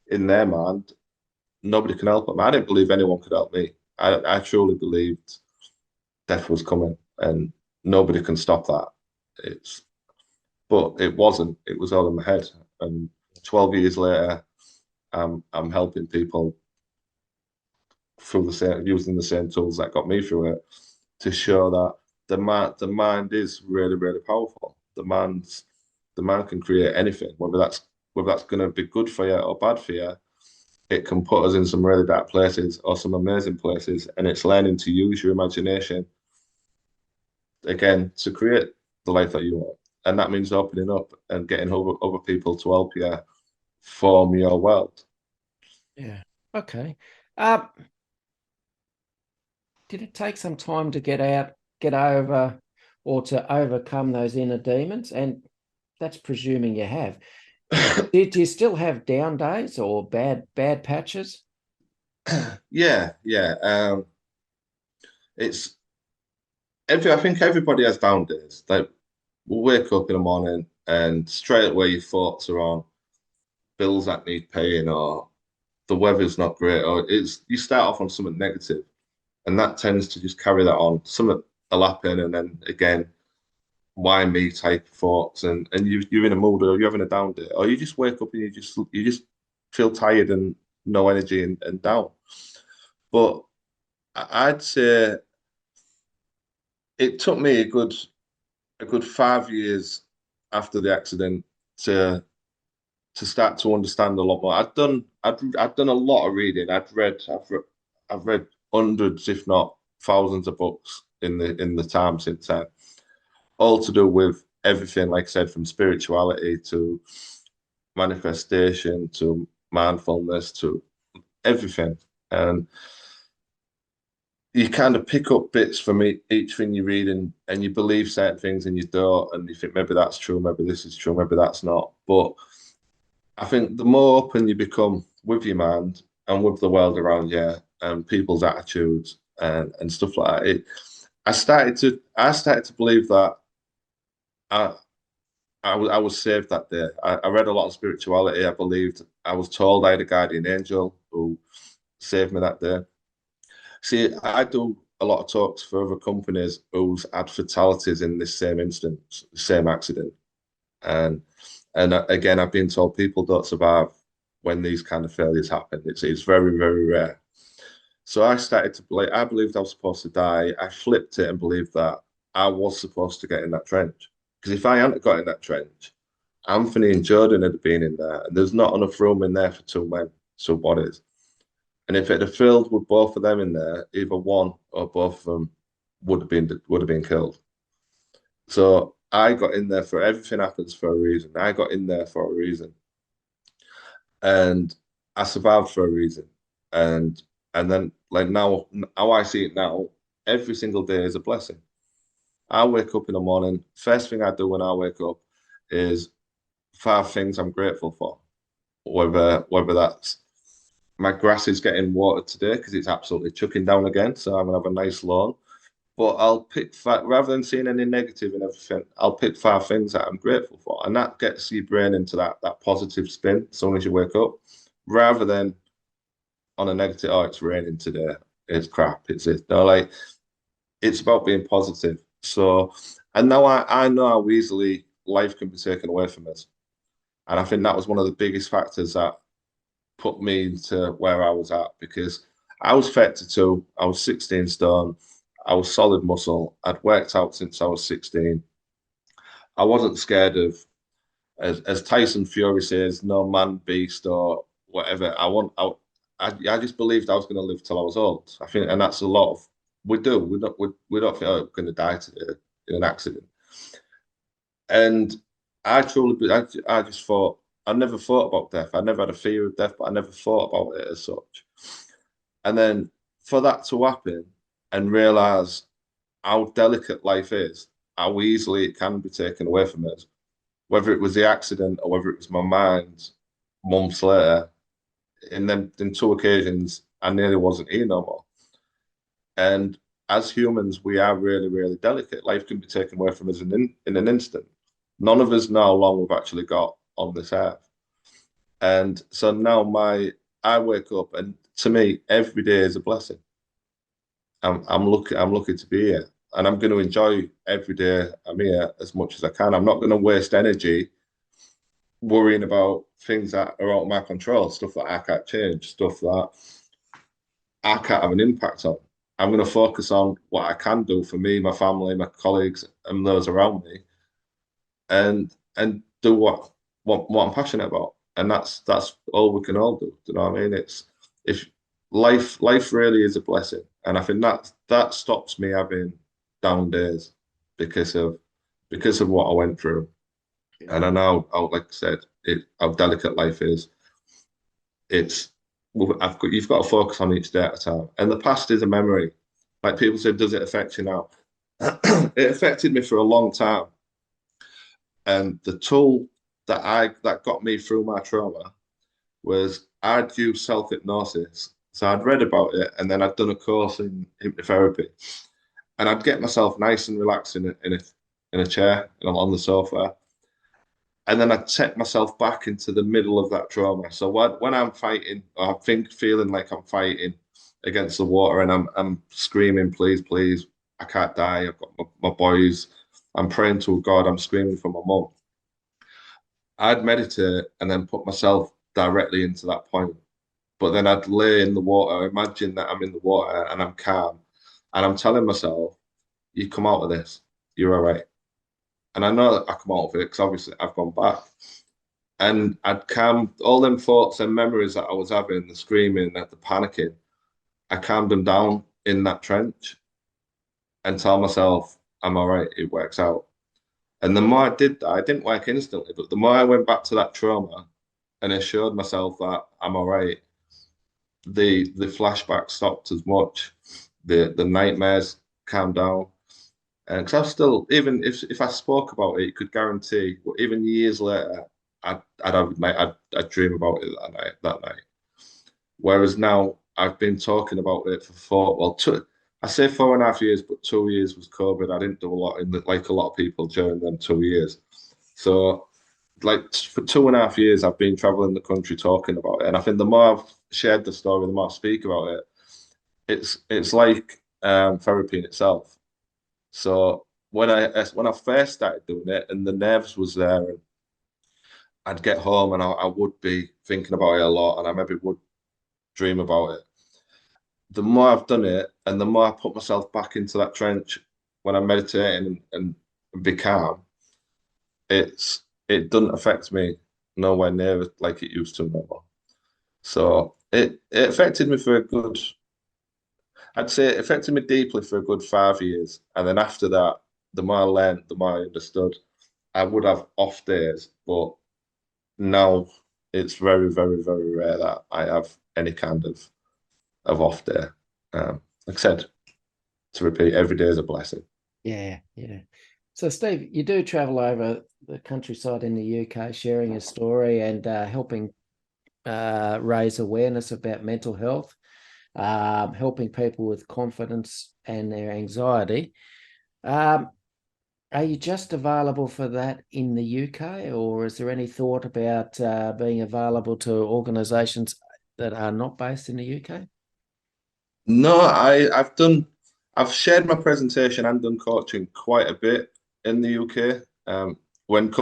in their mind nobody can help them. I didn't believe anyone could help me. I truly believed death was coming, and nobody can stop that. It's but it wasn't. It was all in my head. And 12 years later, I'm helping people through using the same tools that got me through it to show that the mind is really, really powerful. The mind can create anything, whether that's going to be good for you or bad for you. It can put us in some really dark places or some amazing places, and it's learning to use your imagination again to create the life that you want. And that means opening up and getting other people to help you form your world. Yeah. Okay. Did it take some time to get over, or to overcome those inner demons? And that's presuming you have. Do you still have down days or bad patches? Yeah, yeah. It's I think everybody has down days. Like we'll wake up in the morning and straight away your thoughts are on bills that need paying or the weather's not great or it's you start off on something negative and that tends to just carry that on. Something will happen and then again, why me type of thoughts and you're in a mood or you're having a down day or you just wake up and you just feel tired and no energy and down. But I'd say it took me a good 5 years after the accident to start to understand a lot more. I'd done a lot of reading. I've read hundreds, if not thousands, of books in the time since then, all to do with everything, like I said, from spirituality to manifestation to mindfulness to everything. And you kind of pick up bits from each thing you read and you believe certain things and you don't, and you think maybe that's true, maybe this is true, maybe that's not. But I think the more open you become with your mind and with the world around you and people's attitudes and stuff like that, I started to believe that I I was saved that day. I read a lot of spirituality. I believed I was told I had a guardian angel who saved me that day. See, I do a lot of talks for other companies who's had fatalities in this same instance, same accident. And again, I've been told people don't survive when these kind of failures happen. It's very, very rare. So I started to believe, I believed I was supposed to die. I flipped it and believed that I was supposed to get in that trench. Because if I hadn't got in that trench, Anthony and Jordan had been in there, and there's not enough room in there for two men, two bodies. And if it had filled with both of them in there, either one or both of them would have been killed. So I got in there for everything happens for a reason. I got in there for a reason, and I survived for a reason. And then like now, how I see it now, every single day is a blessing. I wake up in the morning. First thing I do when I wake up is five things I'm grateful for. Whether that's my grass is getting watered today because it's absolutely chucking down again, so I'm gonna have a nice lawn. But I'll pick five, rather than seeing any negative in everything, I'll pick five things that I'm grateful for. And that gets your brain into that positive spin as soon as you wake up, rather than on a negative, oh, it's raining today. It's crap. It's it. No, like it's about being positive. So and now I know how easily life can be taken away from us. And I think that was one of the biggest factors that put me to where I was at, because I was fit to two. I was 16 stone. I was solid muscle. I'd worked out since I was 16. I wasn't scared of, as Tyson Fury says, no man beast or whatever. I just believed I was going to live till I was old. I think, and that's a lot of, we do. We don't think, oh, we're going to die today in an accident. And I just thought, I never thought about death. I never had a fear of death, but I never thought about it as such. And then for that to happen and realize how delicate life is, how easily it can be taken away from us, whether it was the accident or whether it was my mind months later, in two occasions, I nearly wasn't here no more. And as humans, we are really, really delicate. Life can be taken away from us in an instant. None of us know how long we've actually got on this earth. And so now I wake up, and to me, every day is a blessing. I'm lucky to be here, and I'm going to enjoy every day I'm here as much as I can. I'm not going to waste energy worrying about things that are out of my control, stuff that I can't change, stuff that I can't have an impact on. I'm going to focus on what I can do for me, my family, my colleagues, and those around me, and do what I'm passionate about. And that's all we can all do. Do you know what I mean? It's if life really is a blessing, and I think that stops me having down days because of what I went through. And I know, like I said, how delicate life is. You've got to focus on each day at a time. And the past is a memory. Like people say, does it affect you now? It affected me for a long time. And the tool that got me through my trauma was I'd used self-hypnosis. So I'd read about it, and then I'd done a course in hypnotherapy. And I'd get myself nice and relaxed in a chair and on the sofa. And then I'd take myself back into the middle of that trauma. So when I'm fighting, or feeling like I'm fighting against the water, and I'm screaming, please, please, I can't die. I've got my boys. I'm praying to God. I'm screaming for my mum. I'd meditate and then put myself directly into that point. But then I'd lay in the water, imagine that I'm in the water and I'm calm. And I'm telling myself, you come out of this. You're all right. And I know that I come out of it because obviously I've gone back. And I'd calm all them thoughts and memories that I was having, the screaming, the panicking. I calmed them down in that trench and tell myself, I'm all right, it works out. And the more I did that, it didn't work instantly, but the more I went back to that trauma and assured myself that I'm all right, the flashback stopped as much, the nightmares calmed down. And because I still, even if I spoke about it, you could guarantee, even years later, I'd dream about it that night. Whereas now I've been talking about it for I say 4.5 years, but 2 years was COVID. I didn't do a lot like a lot of people during them 2 years. So like for 2.5 years, I've been traveling the country talking about it. And I think the more I've shared the story, the more I speak about it, it's like therapy in itself. So when I first started doing it and the nerves was there, and I'd get home and I would be thinking about it a lot, and I maybe would dream about it. The more I've done it and the more I put myself back into that trench when I'm meditating and be calm, it doesn't affect me nowhere near like it used to no more. So it affected me for a good, I'd say it affected me deeply for a good 5 years. And then after that, the more I learned, the more I understood. I would have off days, but now it's very, very, very rare that I have any kind of off day. Like I said, to repeat, every day is a blessing. Yeah. So, Steve, you do travel over the countryside in the UK, sharing your story and helping raise awareness about mental health, helping people with confidence and their anxiety. Are you just available for that in the UK, or is there any thought about being available to organisations that are not based in the UK? No, I've shared my presentation and done coaching quite a bit in the UK. When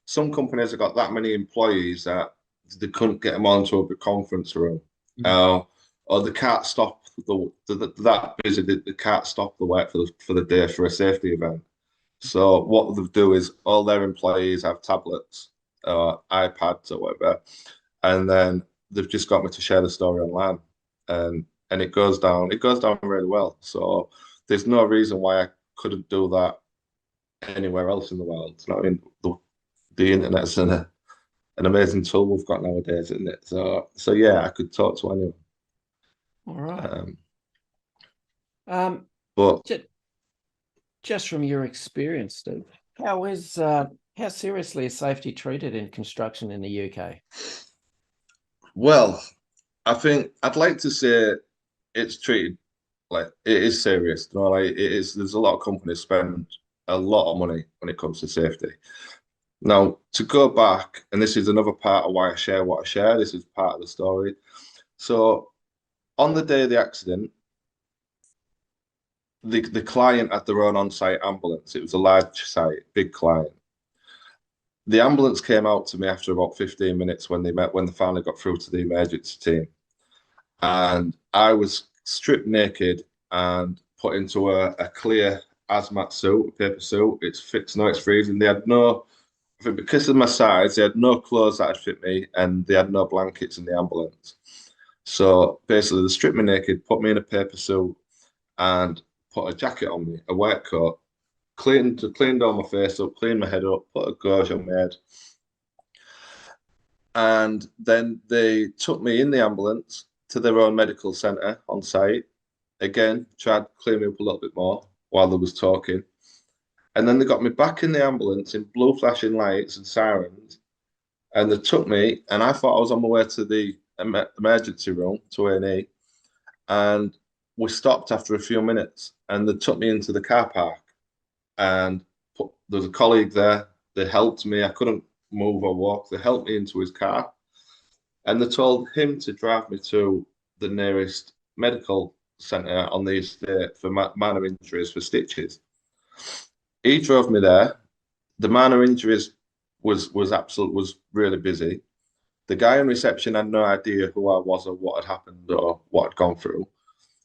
some companies have got that many employees that they couldn't get him onto a conference room. Or they can't stop that busy. They can't stop the work for the day for a safety event. So what they do is all their employees have tablets or iPads or whatever, and then they've just got me to share the story online, and it goes down really well. So there's no reason why I couldn't do that anywhere else in the world. You know what I mean? The internet's an amazing tool we've got nowadays, isn't it? So yeah, I could talk to anyone. All right. But just from your experience, Steve, how seriously is safety treated in construction in the UK? well, I think I'd like to say it's treated like it is serious. You know, like it is. There's a lot of companies spend a lot of money when it comes to safety. Now, to go back, and this is another part of why I share what I share. This is part of the story. So, on the day of the accident, the client had their own on-site ambulance. It was a large site, big client. The ambulance came out to me after about 15 minutes when they finally got through to the emergency team. And I was stripped naked and put into a clear hazmat suit, a paper suit. It's fixed, no, it's freezing. They had no, I think because of my size, they had no clothes that would fit me, and they had no blankets in the ambulance. So basically, they stripped me naked, put me in a paper suit, and put a jacket on me, a white coat, cleaned all my face up, cleaned my head up, put a gauze on my head. And then they took me in the ambulance to their own medical centre on site. Again, tried to clean me up a little bit more while they was talking. And then they got me back in the ambulance in blue flashing lights and sirens. And they took me, and I thought I was on my way to the emergency room, to A&E. And we stopped after a few minutes, and they took me into the car park. And there was a colleague there. They helped me. I couldn't move or walk. They helped me into his car. And they told him to drive me to the nearest medical centre on the estate for minor injuries, for stitches. He drove me there. The minor injuries was really busy. The guy in reception had no idea who I was or what had happened or what had gone through.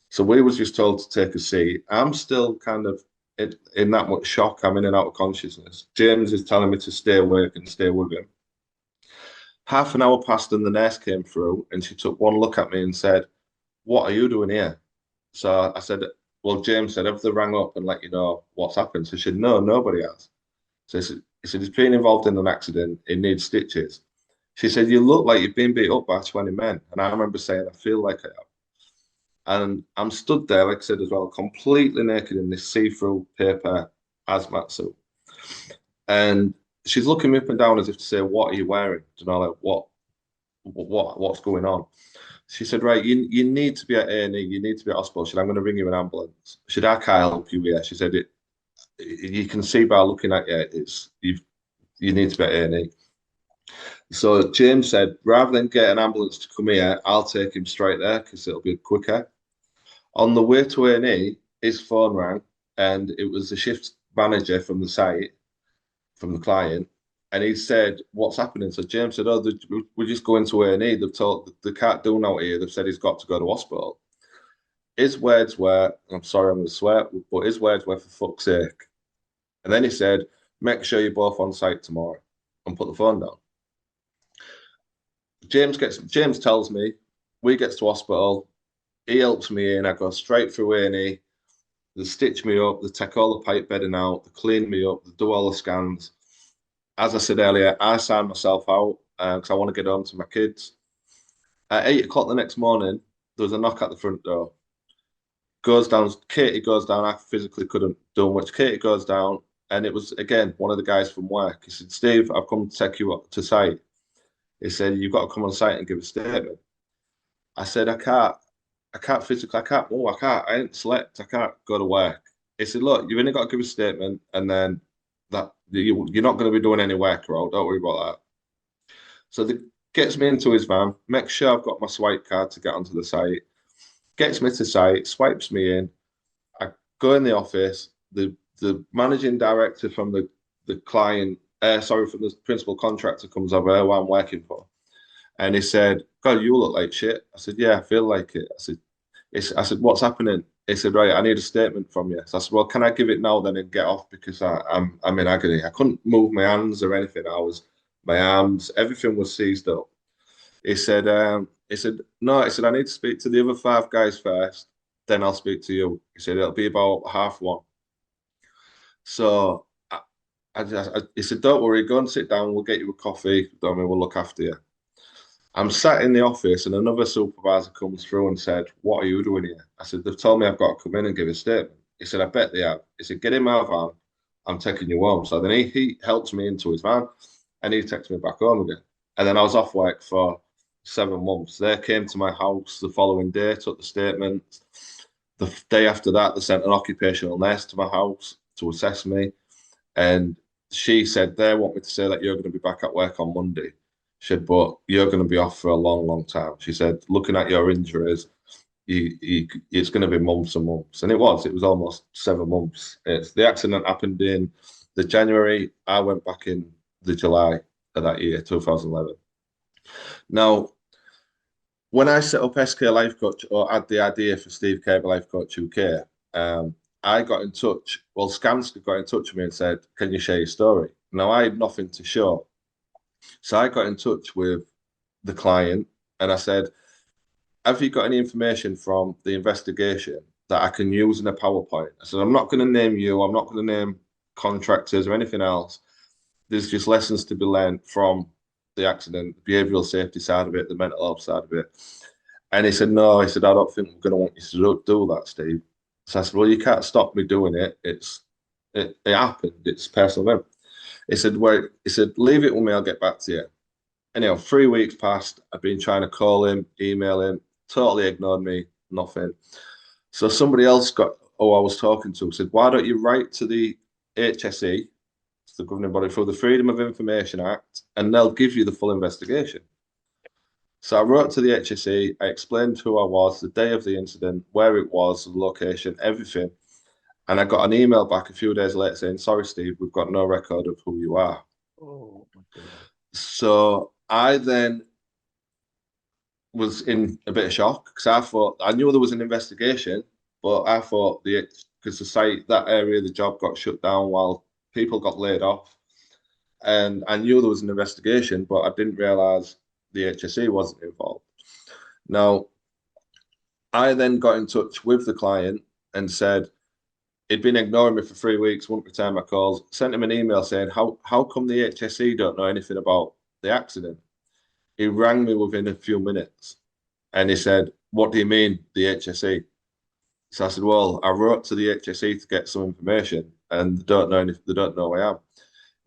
So we was just told to take a seat. I'm still kind of in that much shock. I'm in and out of consciousness. James is telling me to stay awake and stay with him. Half an hour passed and the nurse came through, and she took one look at me and said, "What are you doing here?" So I said, "Well, James said, have they rang up and let you know what's happened?" So she said, "No, nobody has." So he said, "He's been involved in an accident. He needs stitches." She said, "You look like you've been beat up by 20 men." And I remember saying, "I feel like I have." And I'm stood there, like I said as well, completely naked in this see-through paper hazmat suit. And she's looking me up and down as if to say, "What are you wearing?" You know, like what's going on? She said, "Right, you need to be at A&E, you need to be at hospital." She said, "I'm going to ring you an ambulance." She said, "I can't help you here." She said, you can see by looking at you, you need to be at A&E. So James said, rather than get an ambulance to come here, I'll take him straight there because it'll be quicker. On the way to A&E, his phone rang, and it was the shift manager from the site, from the client, and he said, "What's happening?" So James said, "Oh, we're just going to A&E. They've told they can't do now here. They've said he's got to go to hospital." His words were, I'm sorry, I'm going to swear, but his words were, "For fuck's sake." And then he said, "Make sure you're both on site tomorrow," and put the phone down. James tells me, we get to hospital. He helps me in. I go straight through A&E. They stitch me up. They take all the pipe bedding out. They clean me up. They do all the scans. As I said earlier, I sign myself out because I want to get home to my kids. At 8 o'clock the next morning, there was a knock at the front door. Goes down. Katie goes down. I physically couldn't do much. Katie goes down, and it was again one of the guys from work. He said, "Steve, I've come to take you up to site." He said, "You've got to come on site and give a statement." I said, I can't physically, I can't move, I ain't slept, I can't go to work." He said, "Look, you've only got to give a statement, and then you're not going to be doing any work, right? Don't worry about that." So he gets me into his van, makes sure I've got my swipe card to get onto the site, gets me to site, swipes me in. I go in the office, the managing director from the client, from the principal contractor comes over, who I'm working for. And he said, God, you look like shit. I said, yeah, I feel like it. I said, what's happening? He said, right, I need a statement from you. So I said, well, can I give it now then and get off because I'm in agony. I couldn't move my hands or anything. My arms, everything was seized up. He said, no, he said, I need to speak to the other five guys first, then I'll speak to you. He said, it'll be about 1:30. So he said, don't worry, go and sit down. We'll get you a coffee. Don't worry, we'll look after you. I'm sat in the office and another supervisor comes through and said, what are you doing here? I said, they've told me I've got to come in and give a statement. He said, I bet they have. He said, get in my van. I'm taking you home. So then he helped me into his van and he takes me back home again. And then I was off work for 7 months. They came to my house the following day, took the statement. The day after that, they sent an occupational nurse to my house to assess me. And she said, they want me to say that you're going to be back at work on Monday. She said, but you're going to be off for a long, long time. She said, looking at your injuries, it's going to be months and months. And it was almost 7 months. The accident happened in the January. I went back in the July of that year, 2011. Now, when I set up SK Life Coach or had the idea for Steve Kirby Life Coach UK, I got in touch. Well, Skanska got in touch with me and said, can you share your story? Now, I had nothing to show. So I got in touch with the client and I said, have you got any information from the investigation that I can use in a PowerPoint? I said, I'm not going to name you. I'm not going to name contractors or anything else. There's just lessons to be learned from the accident, the behavioural safety side of it, the mental health side of it. And he said, no, he said, I don't think we're going to want you to do that, Steve. So I said, well, you can't stop me doing it. It happened. It's personal event. He said, leave it with me. I'll get back to you. Anyhow, 3 weeks passed. I've been trying to call him, email him, totally ignored me, nothing. So somebody else I was talking to said, why don't you write to the HSC, the governing body, for the Freedom of Information Act, and they'll give you the full investigation. So I wrote to the HSC, I explained who I was, the day of the incident, where it was, the location, everything. And I got an email back a few days later saying, sorry, Steve, we've got no record of who you are. Oh, my God. So I then was in a bit of shock because I knew there was an investigation, but I thought because the site, that area, the job got shut down while people got laid off. And I knew there was an investigation, but I didn't realize the HSC wasn't involved. Now, I then got in touch with the client and said, he'd been ignoring me for 3 weeks, wouldn't return my calls, sent him an email saying, how come the HSC don't know anything about the accident? He rang me within a few minutes and he said, what do you mean, the HSC? So I said, well, I wrote to the HSC to get some information and they don't know who I am.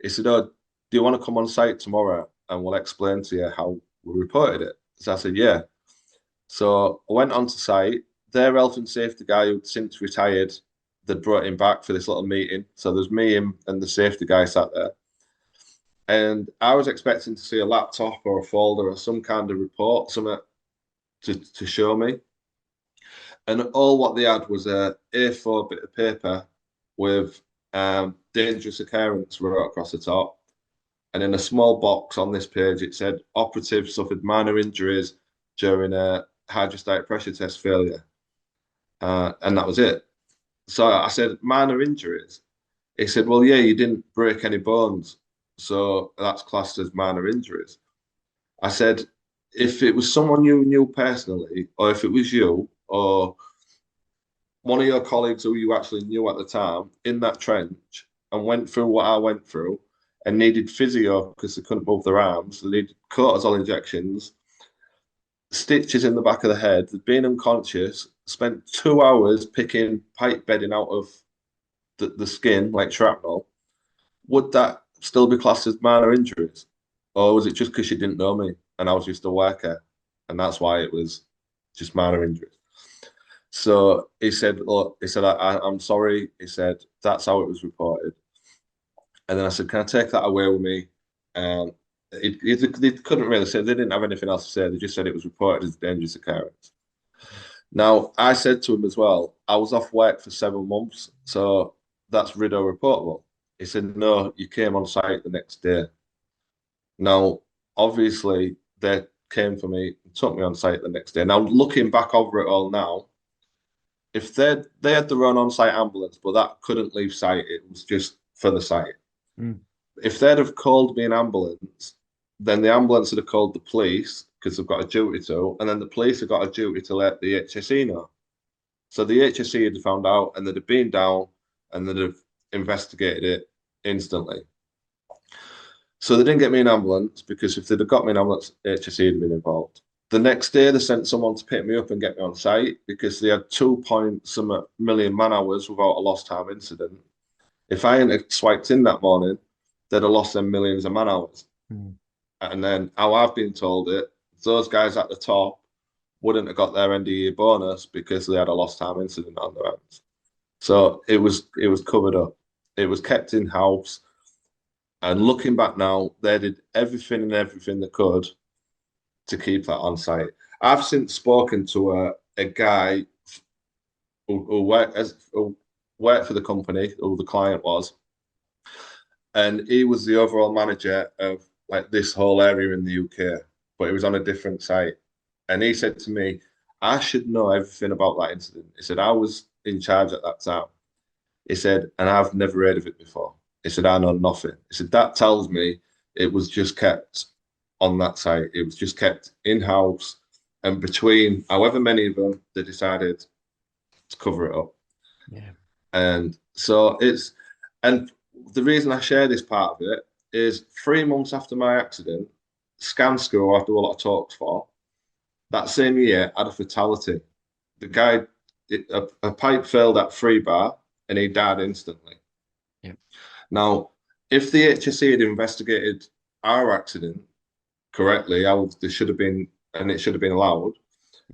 He said, oh, do you want to come on site tomorrow and we'll explain to you how we reported it? So I said, yeah. So I went onto site. Their health and safety guy who'd since retired, they brought him back for this little meeting. So there's me, him, and the safety guy sat there. And I was expecting to see a laptop or a folder or some kind of report, something to show me. And all what they had was a A4 bit of paper with dangerous occurrence wrote across the top. And in a small box on this page, it said, operative suffered minor injuries during a hydrostatic pressure test failure. And that was it. So I said, minor injuries? He said, well, yeah, you didn't break any bones. So that's classed as minor injuries. I said, if it was someone you knew personally, or if it was you, or one of your colleagues who you actually knew at the time in that trench and went through what I went through and needed physio because they couldn't move their arms, they needed cortisol injections, stitches in the back of the head, they'd been unconscious, spent 2 hours picking pipe bedding out of the skin like shrapnel, would that still be classed as minor injuries? Or was it just because you didn't know me and I was just a worker and that's why it was just minor injuries? So he said, look, I'm sorry. He said, that's how it was reported. And then I said, can I take that away with me? They couldn't really say, they didn't have anything else to say. They just said it was reported as a dangerous occurrence. Now, I said to him as well, I was off work for 7 months, so that's RIDO reportable. He said, no, you came on site the next day. Now, obviously, they came for me, took me on site the next day. Now, looking back over it all now, if they had their own on-site ambulance, but that couldn't leave site, it was just for the site. Mm. If they'd have called me an ambulance, then the ambulance would have called the police because they've got a duty to, and then the police have got a duty to let the HSC know. So the HSC had found out, and they'd have been down, and they'd have investigated it instantly. So they didn't get me an ambulance, because if they'd have got me an ambulance, HSC had been involved. The next day, they sent someone to pick me up and get me on site, because they had 2 million man hours without a lost time incident. If I hadn't swiped in that morning, they'd have lost them millions of man hours. Mm. And then how I've been told it, those guys at the top wouldn't have got their end of year bonus because they had a lost time incident on their hands. So it was covered up. It was kept in house. And looking back now, they did everything they could to keep that on site. I've since spoken to a guy who worked for the company, who the client was, and he was the overall manager of like this whole area in the UK, but he was on a different site. And he said to me, I should know everything about that incident. He said, I was in charge at that time. He said, and I've never heard of it before. He said, I know nothing. He said, that tells me it was just kept on that site. It was just kept in-house, and between however many of them, they decided to cover it up. Yeah. And so and the reason I share this part of it is 3 months after my accident, Scan School, I do a lot of talks for, that same year had a fatality. The guy, a pipe failed at 3 bar and he died instantly. Yeah. Now, if the HSC had investigated our accident correctly, how there should have been, and it should have been allowed,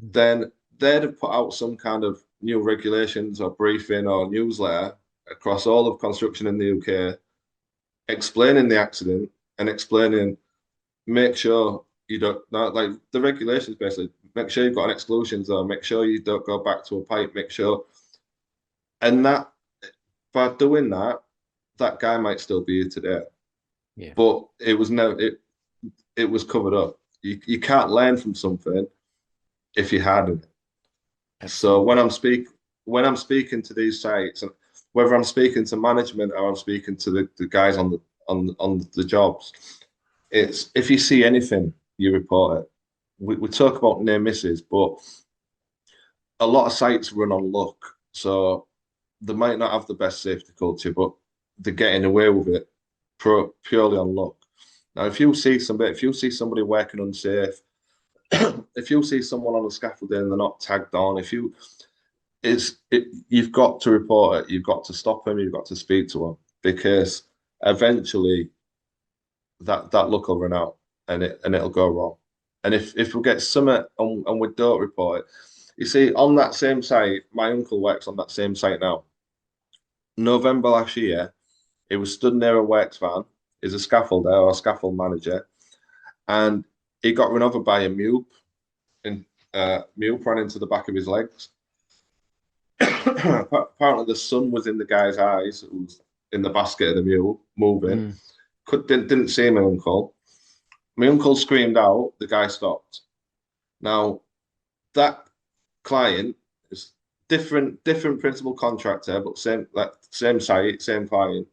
then they'd have put out some kind of new regulations or briefing or newsletter across all of construction in the UK, explaining the accident and explaining, make sure you don't, not like the regulations basically, make sure you've got an exclusion zone, make sure you don't go back to a pipe, make sure. And that, by doing that, that guy might still be here today. Yeah. But it was it was covered up. You can't learn from something if you hadn't. So when I'm speaking to these sites, and whether I'm speaking to management or I'm speaking to the guys on the jobs, it's if you see anything, you report it. We talk about near misses, but a lot of sites run on luck. So they might not have the best safety culture, but they're getting away with it purely on luck. Now, if you see somebody working unsafe, if you see someone on the scaffolding and they're not tagged on, you've got to report it. You've got to stop them. You've got to speak to them, because eventually that luck will run out and it'll go wrong. And if we get something and we don't report it, you see, on that same site, my uncle works on that same site now. November last year, he was stood near a works van. He's a scaffolder or a scaffold manager, and he got run over by a mule, and mule ran into the back of his legs. Apparently, the sun was in the guy's eyes. It was in the basket of the mule, moving. Didn't see my uncle. My uncle screamed out. The guy stopped. Now, that client is different principal contractor, but same site, same client.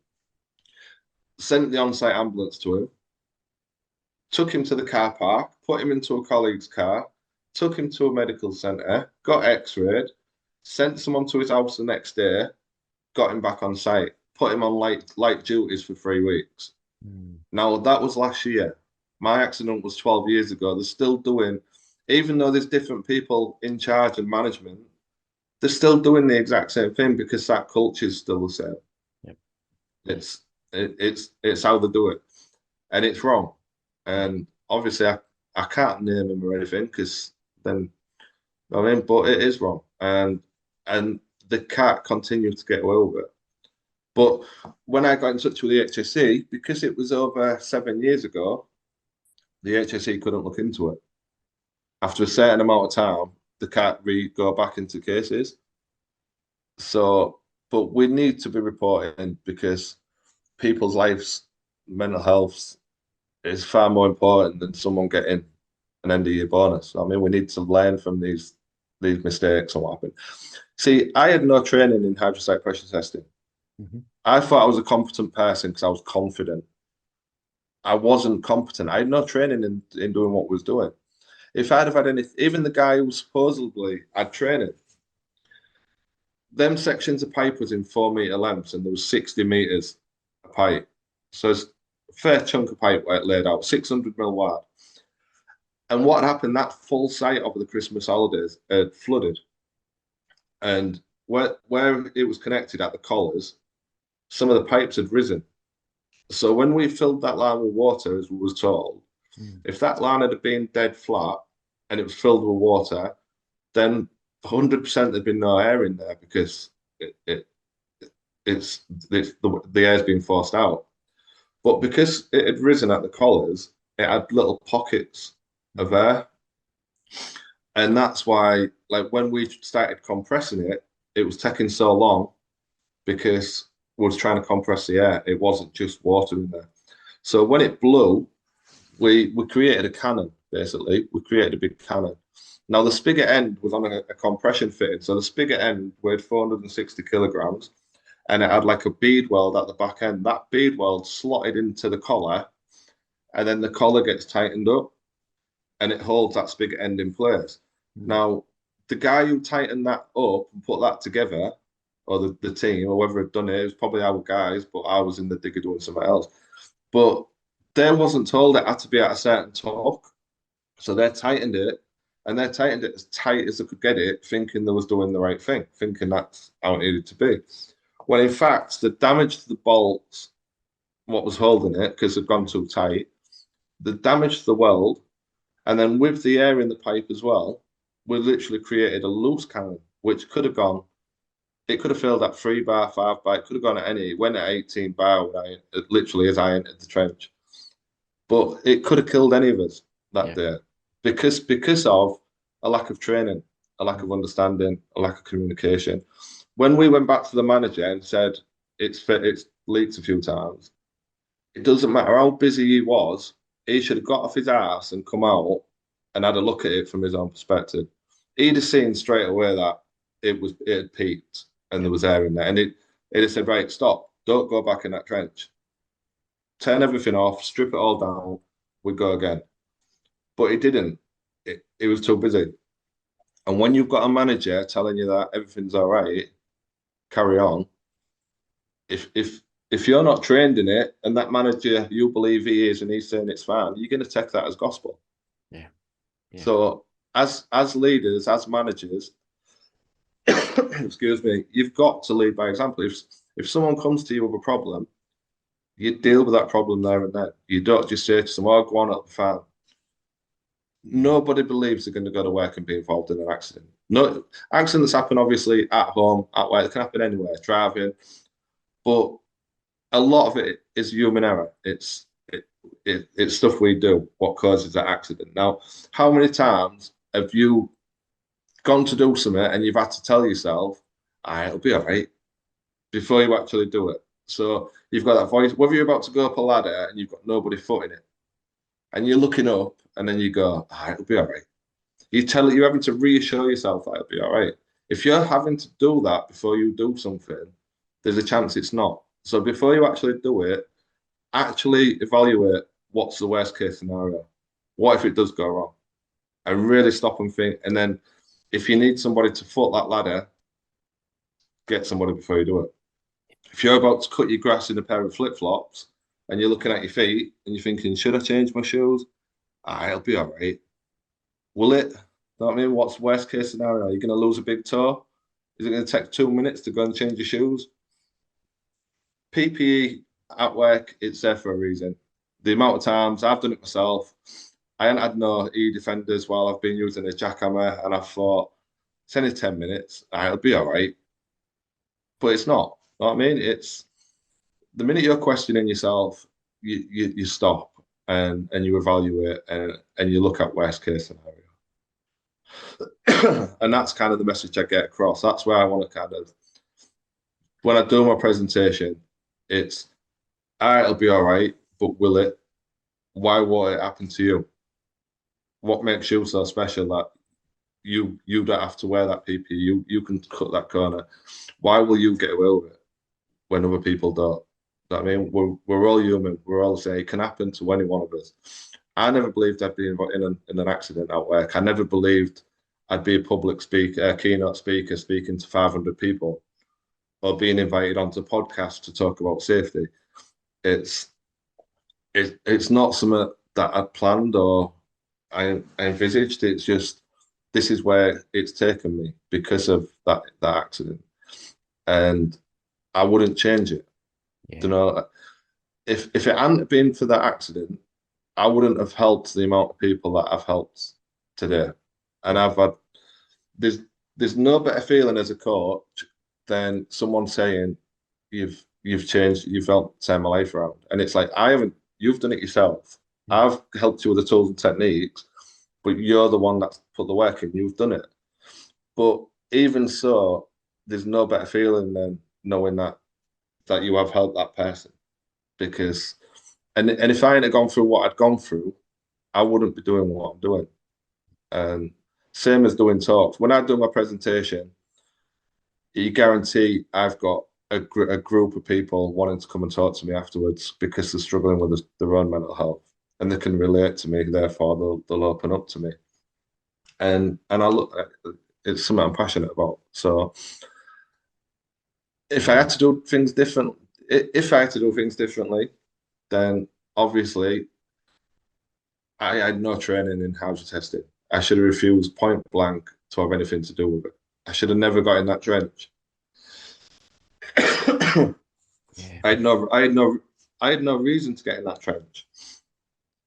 Sent the on-site ambulance to him, took him to the car park, put him into a colleague's car, took him to a medical centre, got x-rayed, sent someone to his house the next day, got him back on site, put him on light duties for 3 weeks. Now, that was last year. My accident was 12 years ago. They're still doing, even though there's different people in charge and management, they're still doing the exact same thing, because that culture is still the same. Yep. It's how they do it, and it's wrong. And obviously, I can't name him or anything, because then, I mean, but it is wrong, and they can't continue to get away with it. But when I got in touch with the HSC, because it was over 7 years ago, the HSC couldn't look into it. After a certain amount of time, they can't go back into cases. So, but we need to be reporting, because people's lives, mental health is far more important than someone getting an end of year bonus. I mean, we need to learn from these mistakes and what happened. See, I had no training in hydrostatic pressure testing. Mm-hmm. I thought I was a competent person because I was confident. I wasn't competent. I had no training in doing what I was doing. If I'd have had any, even the guy who supposedly had training, them sections of pipe was in 4 meter lengths and there was 60 meters of pipe. So it's a fair chunk of pipe where it laid out, 600 mil wide. And what happened, that full site over the Christmas holidays had flooded. And where it was connected at the collars, some of the pipes had risen. So when we filled that line with water, as we was told, if that line had been dead flat and it was filled with water, then 100% there'd been no air in there because the air's been forced out. But because it had risen at the collars, it had little pockets of air. And that's why, like, when we started compressing it, it was taking so long because we was trying to compress the air. It wasn't just water in there. So when it blew, we created a cannon, basically. We created a big cannon. Now, the spigot end was on a compression fitting. So the spigot end weighed 460 kilograms and it had like a bead weld at the back end. That bead weld slotted into the collar and then the collar gets tightened up and it holds that spigot end in place. Now, the guy who tightened that up and put that together, or the team, or whoever had done it, it was probably our guys, but I was in the digger doing something else. But they wasn't told it had to be at a certain torque. So they tightened it, and they tightened it as tight as they could get it, thinking they was doing the right thing, thinking that's how it needed to be. When in fact, the damage to the bolts, what was holding it, because it'd gone too tight, the damage to the weld, and then with the air in the pipe as well, we literally created a loose cannon, which could have gone, it could have filled at 3 bar, 5 bar, it could have gone at any, it went at 18 bar, literally as I entered the trench. But it could have killed any of us that day because of a lack of training, a lack of understanding, a lack of communication. When we went back to the manager and said it's leaked a few times, it doesn't matter how busy he was, he should have got off his ass and come out and had a look at it from his own perspective. He'd have seen straight away that it had peaked and there was air in there, and it had said, right, stop, don't go back in that trench. Turn everything off, strip it all down, we go again. But he didn't. He was too busy. And when you've got a manager telling you that everything's all right, carry on. If you're not trained in it and that manager you believe he is and he's saying it's fine, you're going to take that as gospel. Yeah. So as leaders, as managers, excuse me, you've got to lead by example. If someone comes to you with a problem, you deal with that problem there and then. You don't just say to someone, oh, go on up the farm. Nobody believes they're going to go to work and be involved in an accident. No, accidents happen obviously at home, at work. It can happen anywhere, driving. But a lot of it is human error. It's stuff we do, what causes that accident. Now, how many times have you gone to do something and you've had to tell yourself, it'll be all right, before you actually do it? So you've got that voice, whether you're about to go up a ladder and you've got nobody footing it, and you're looking up and then you go, it'll be all right. You're having to reassure yourself that it'll be all right. If you're having to do that before you do something, there's a chance it's not. So before you actually do it, actually evaluate what's the worst case scenario. What if it does go wrong? And really stop and think. And then if you need somebody to foot that ladder, get somebody before you do it. If you're about to cut your grass in a pair of flip-flops and you're looking at your feet and you're thinking, should I change my shoes? It'll be all right. Will it? Know what I mean? What's worst case scenario? Are you going to lose a big toe? Is it going to take 2 minutes to go and change your shoes? PPE at work, it's there for a reason. The amount of times I've done it myself, I haven't had no e-defenders while I've been using a jackhammer, and I thought, it's only 10 minutes, it'll be all right. But it's not. Know what I mean? It's the minute you're questioning yourself, you stop and you evaluate and you look at worst case scenario. And that's kind of the message I get across. That's where I want to kind of, when I do my presentation, it's, it'll be all right, but will it? Why won't it happen to you? what makes you so special that you don't have to wear that PPE. You can cut that corner. Why will you get away with it when other people don't? I mean, we're all human. We're all the same. It can happen to any one of us. I never believed I'd be in an accident at work. I never believed I'd be a public speaker, a keynote speaker, speaking to 500 people, or being invited onto podcasts to talk about safety. It's not something that I'd planned or I envisaged. It's just this is where it's taken me because of that accident, and I wouldn't change it. Yeah. You know, if it hadn't been for that accident, I wouldn't have helped the amount of people that I've helped today. And I've had there's no better feeling as a coach than someone saying you've changed, you've helped turn my life around. And it's like you've done it yourself. I've helped you with the tools and techniques, but you're the one that's put the work in. You've done it. But even so, there's no better feeling than knowing that you have helped that person. Because and if I hadn't gone through what I'd gone through, I wouldn't be doing what I'm doing. And same as doing talks. When I do my presentation, you guarantee I've got a group of people wanting to come and talk to me afterwards because they're struggling with their own mental health and they can relate to me. Therefore, they'll open up to me. And I look, it's something I'm passionate about. So if I had to do things differently, then obviously I had no training in housing testing. I should have refused point blank to have anything to do with it. I should have never got in that trench. Yeah. I had no reason to get in that trench.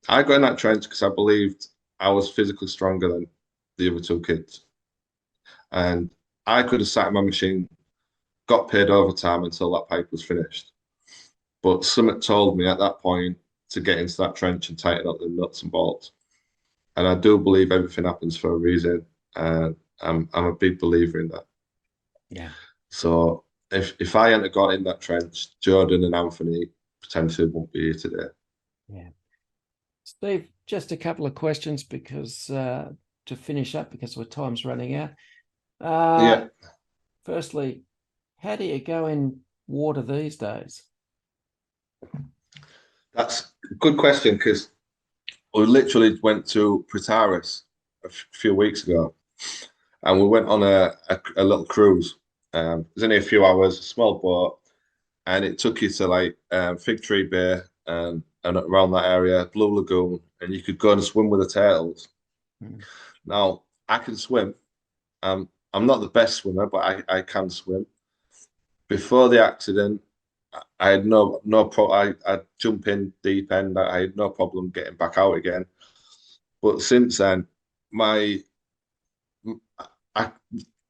I got in that trench because I believed I was physically stronger than the other two kids. And I could have sat in my machine, got paid overtime until that pipe was finished. But something told me at that point to get into that trench and tighten up the nuts and bolts. And I do believe everything happens for a reason. And I'm a big believer in that. Yeah. So if I hadn't got in that trench, Jordan and Anthony potentially won't be here today. Yeah. Steve, just a couple of questions because to finish up because our time's running out. Yeah. Firstly, how do you go in water these days? That's a good question because we literally went to Pretaris a few weeks ago and we went on a little cruise. It was only a few hours, a small boat, and it took you to like Fig Tree Bay and around that area, Blue Lagoon, and you could go and swim with the turtles. Mm. Now, I can swim. I'm not the best swimmer, but I can swim. Before the accident, I had no problem. I'd jump in deep end. I had no problem getting back out again. But since then,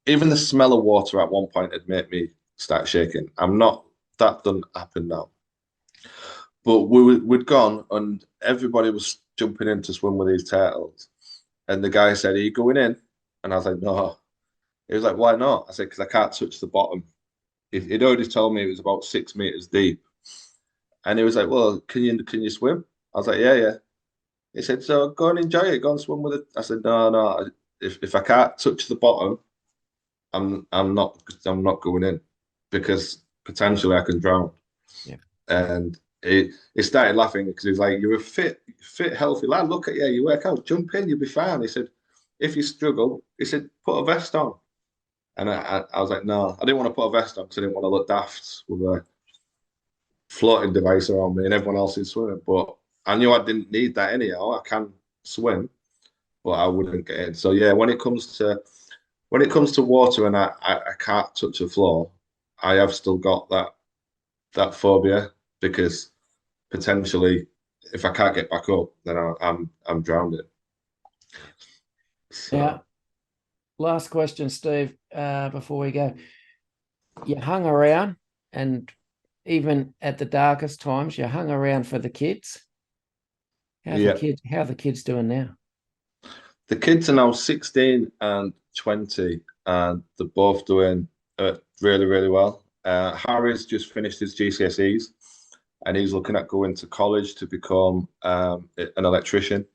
even the smell of water at one point had made me start shaking. That doesn't happen now. But we'd gone and everybody was jumping in to swim with these turtles. And the guy said, "Are you going in?" And I was like, "No." He was like, "Why not?" I said, "Because I can't touch the bottom." He'd already told me it was about 6 meters deep. And he was like, "Well, can you swim?" I was like, "Yeah, yeah." He said, "So go and enjoy it. Go and swim with it." I said, "No. If I can't touch the bottom, I'm not going in because potentially I can drown." Yeah. And he started laughing because he was like, "You're a fit, healthy lad. Look at you. You work out. Jump in. You'll be fine." He said, "If you struggle," he said, "put a vest on." And I was like, "No, I didn't want to put a vest on because I didn't want to look daft with a floating device around me and everyone else is swimming." But I knew I didn't need that anyhow. I can swim, but I wouldn't get in. So yeah, when it comes to water and I can't touch the floor, I have still got that phobia because potentially if I can't get back up, then I'm drowning. So. Now, last question, Steve, before we go. You hung around, and even at the darkest times, you hung around for the kids. How are the kids doing now? The kids are now 16 and 20, and they're both doing really, really well. Harry's just finished his GCSEs, and he's looking at going to college to become an electrician.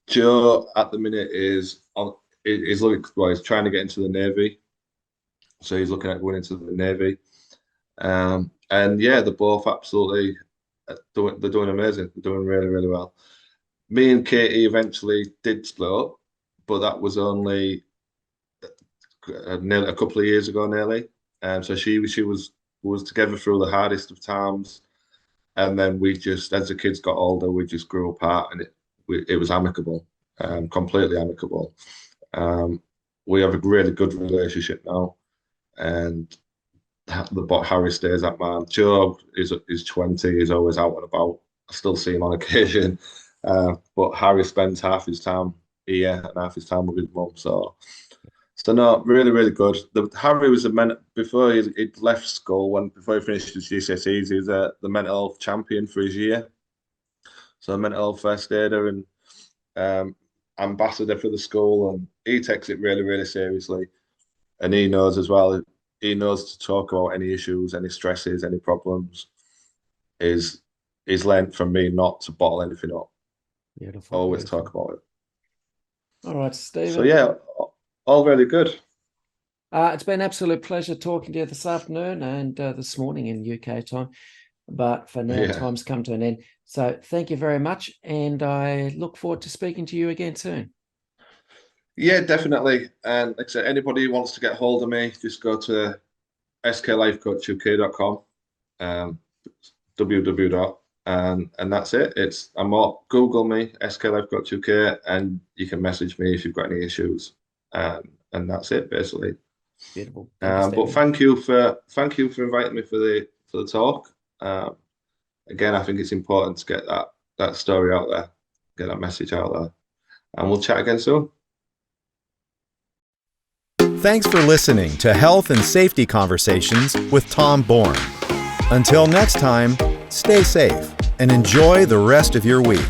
Joe at the minute is looking, well, he's trying to get into the Navy. So he's looking at going into the Navy. And yeah, they're both absolutely they're doing amazing. They're doing really, really well. Me and Katie eventually did split up, but that was only a couple of years ago, nearly. So she was together through the hardest of times, and then we just, as the kids got older, we just grew apart, and it was amicable, completely amicable. We have a really good relationship now, and but Harry stays at man. Joe is 20, he's always out and about. I still see him on occasion. But Harry spends half his time here and half his time with his mum. So no, really, really good. Harry was before he'd left school, before he finished his GCSEs, he was the mental health champion for his year. So mental health first aider and ambassador for the school, and he takes it really, really seriously. And he knows as well. He knows to talk about any issues, any stresses, any problems. He's learned from me not to bottle anything up. Beautiful. Always Beautiful. talk about it. All right, Stephen. So yeah, all really good. It's been an absolute pleasure talking to you this afternoon and this morning in UK time. But for now, time's come to an end. So thank you very much. And I look forward to speaking to you again soon. Yeah, definitely. And like I said, anybody who wants to get hold of me, just go to sklifecoachuk.com, www. And that's it. Google me, SK Life Coach UK, and you can message me if you've got any issues. And that's it, basically. Beautiful. But thank you for inviting me for the talk. Again, I think it's important to get that story out there, get that message out there, and we'll chat again soon. Thanks for listening to Health and Safety Conversations with Tom Bourne. Until next time, stay safe and enjoy the rest of your week.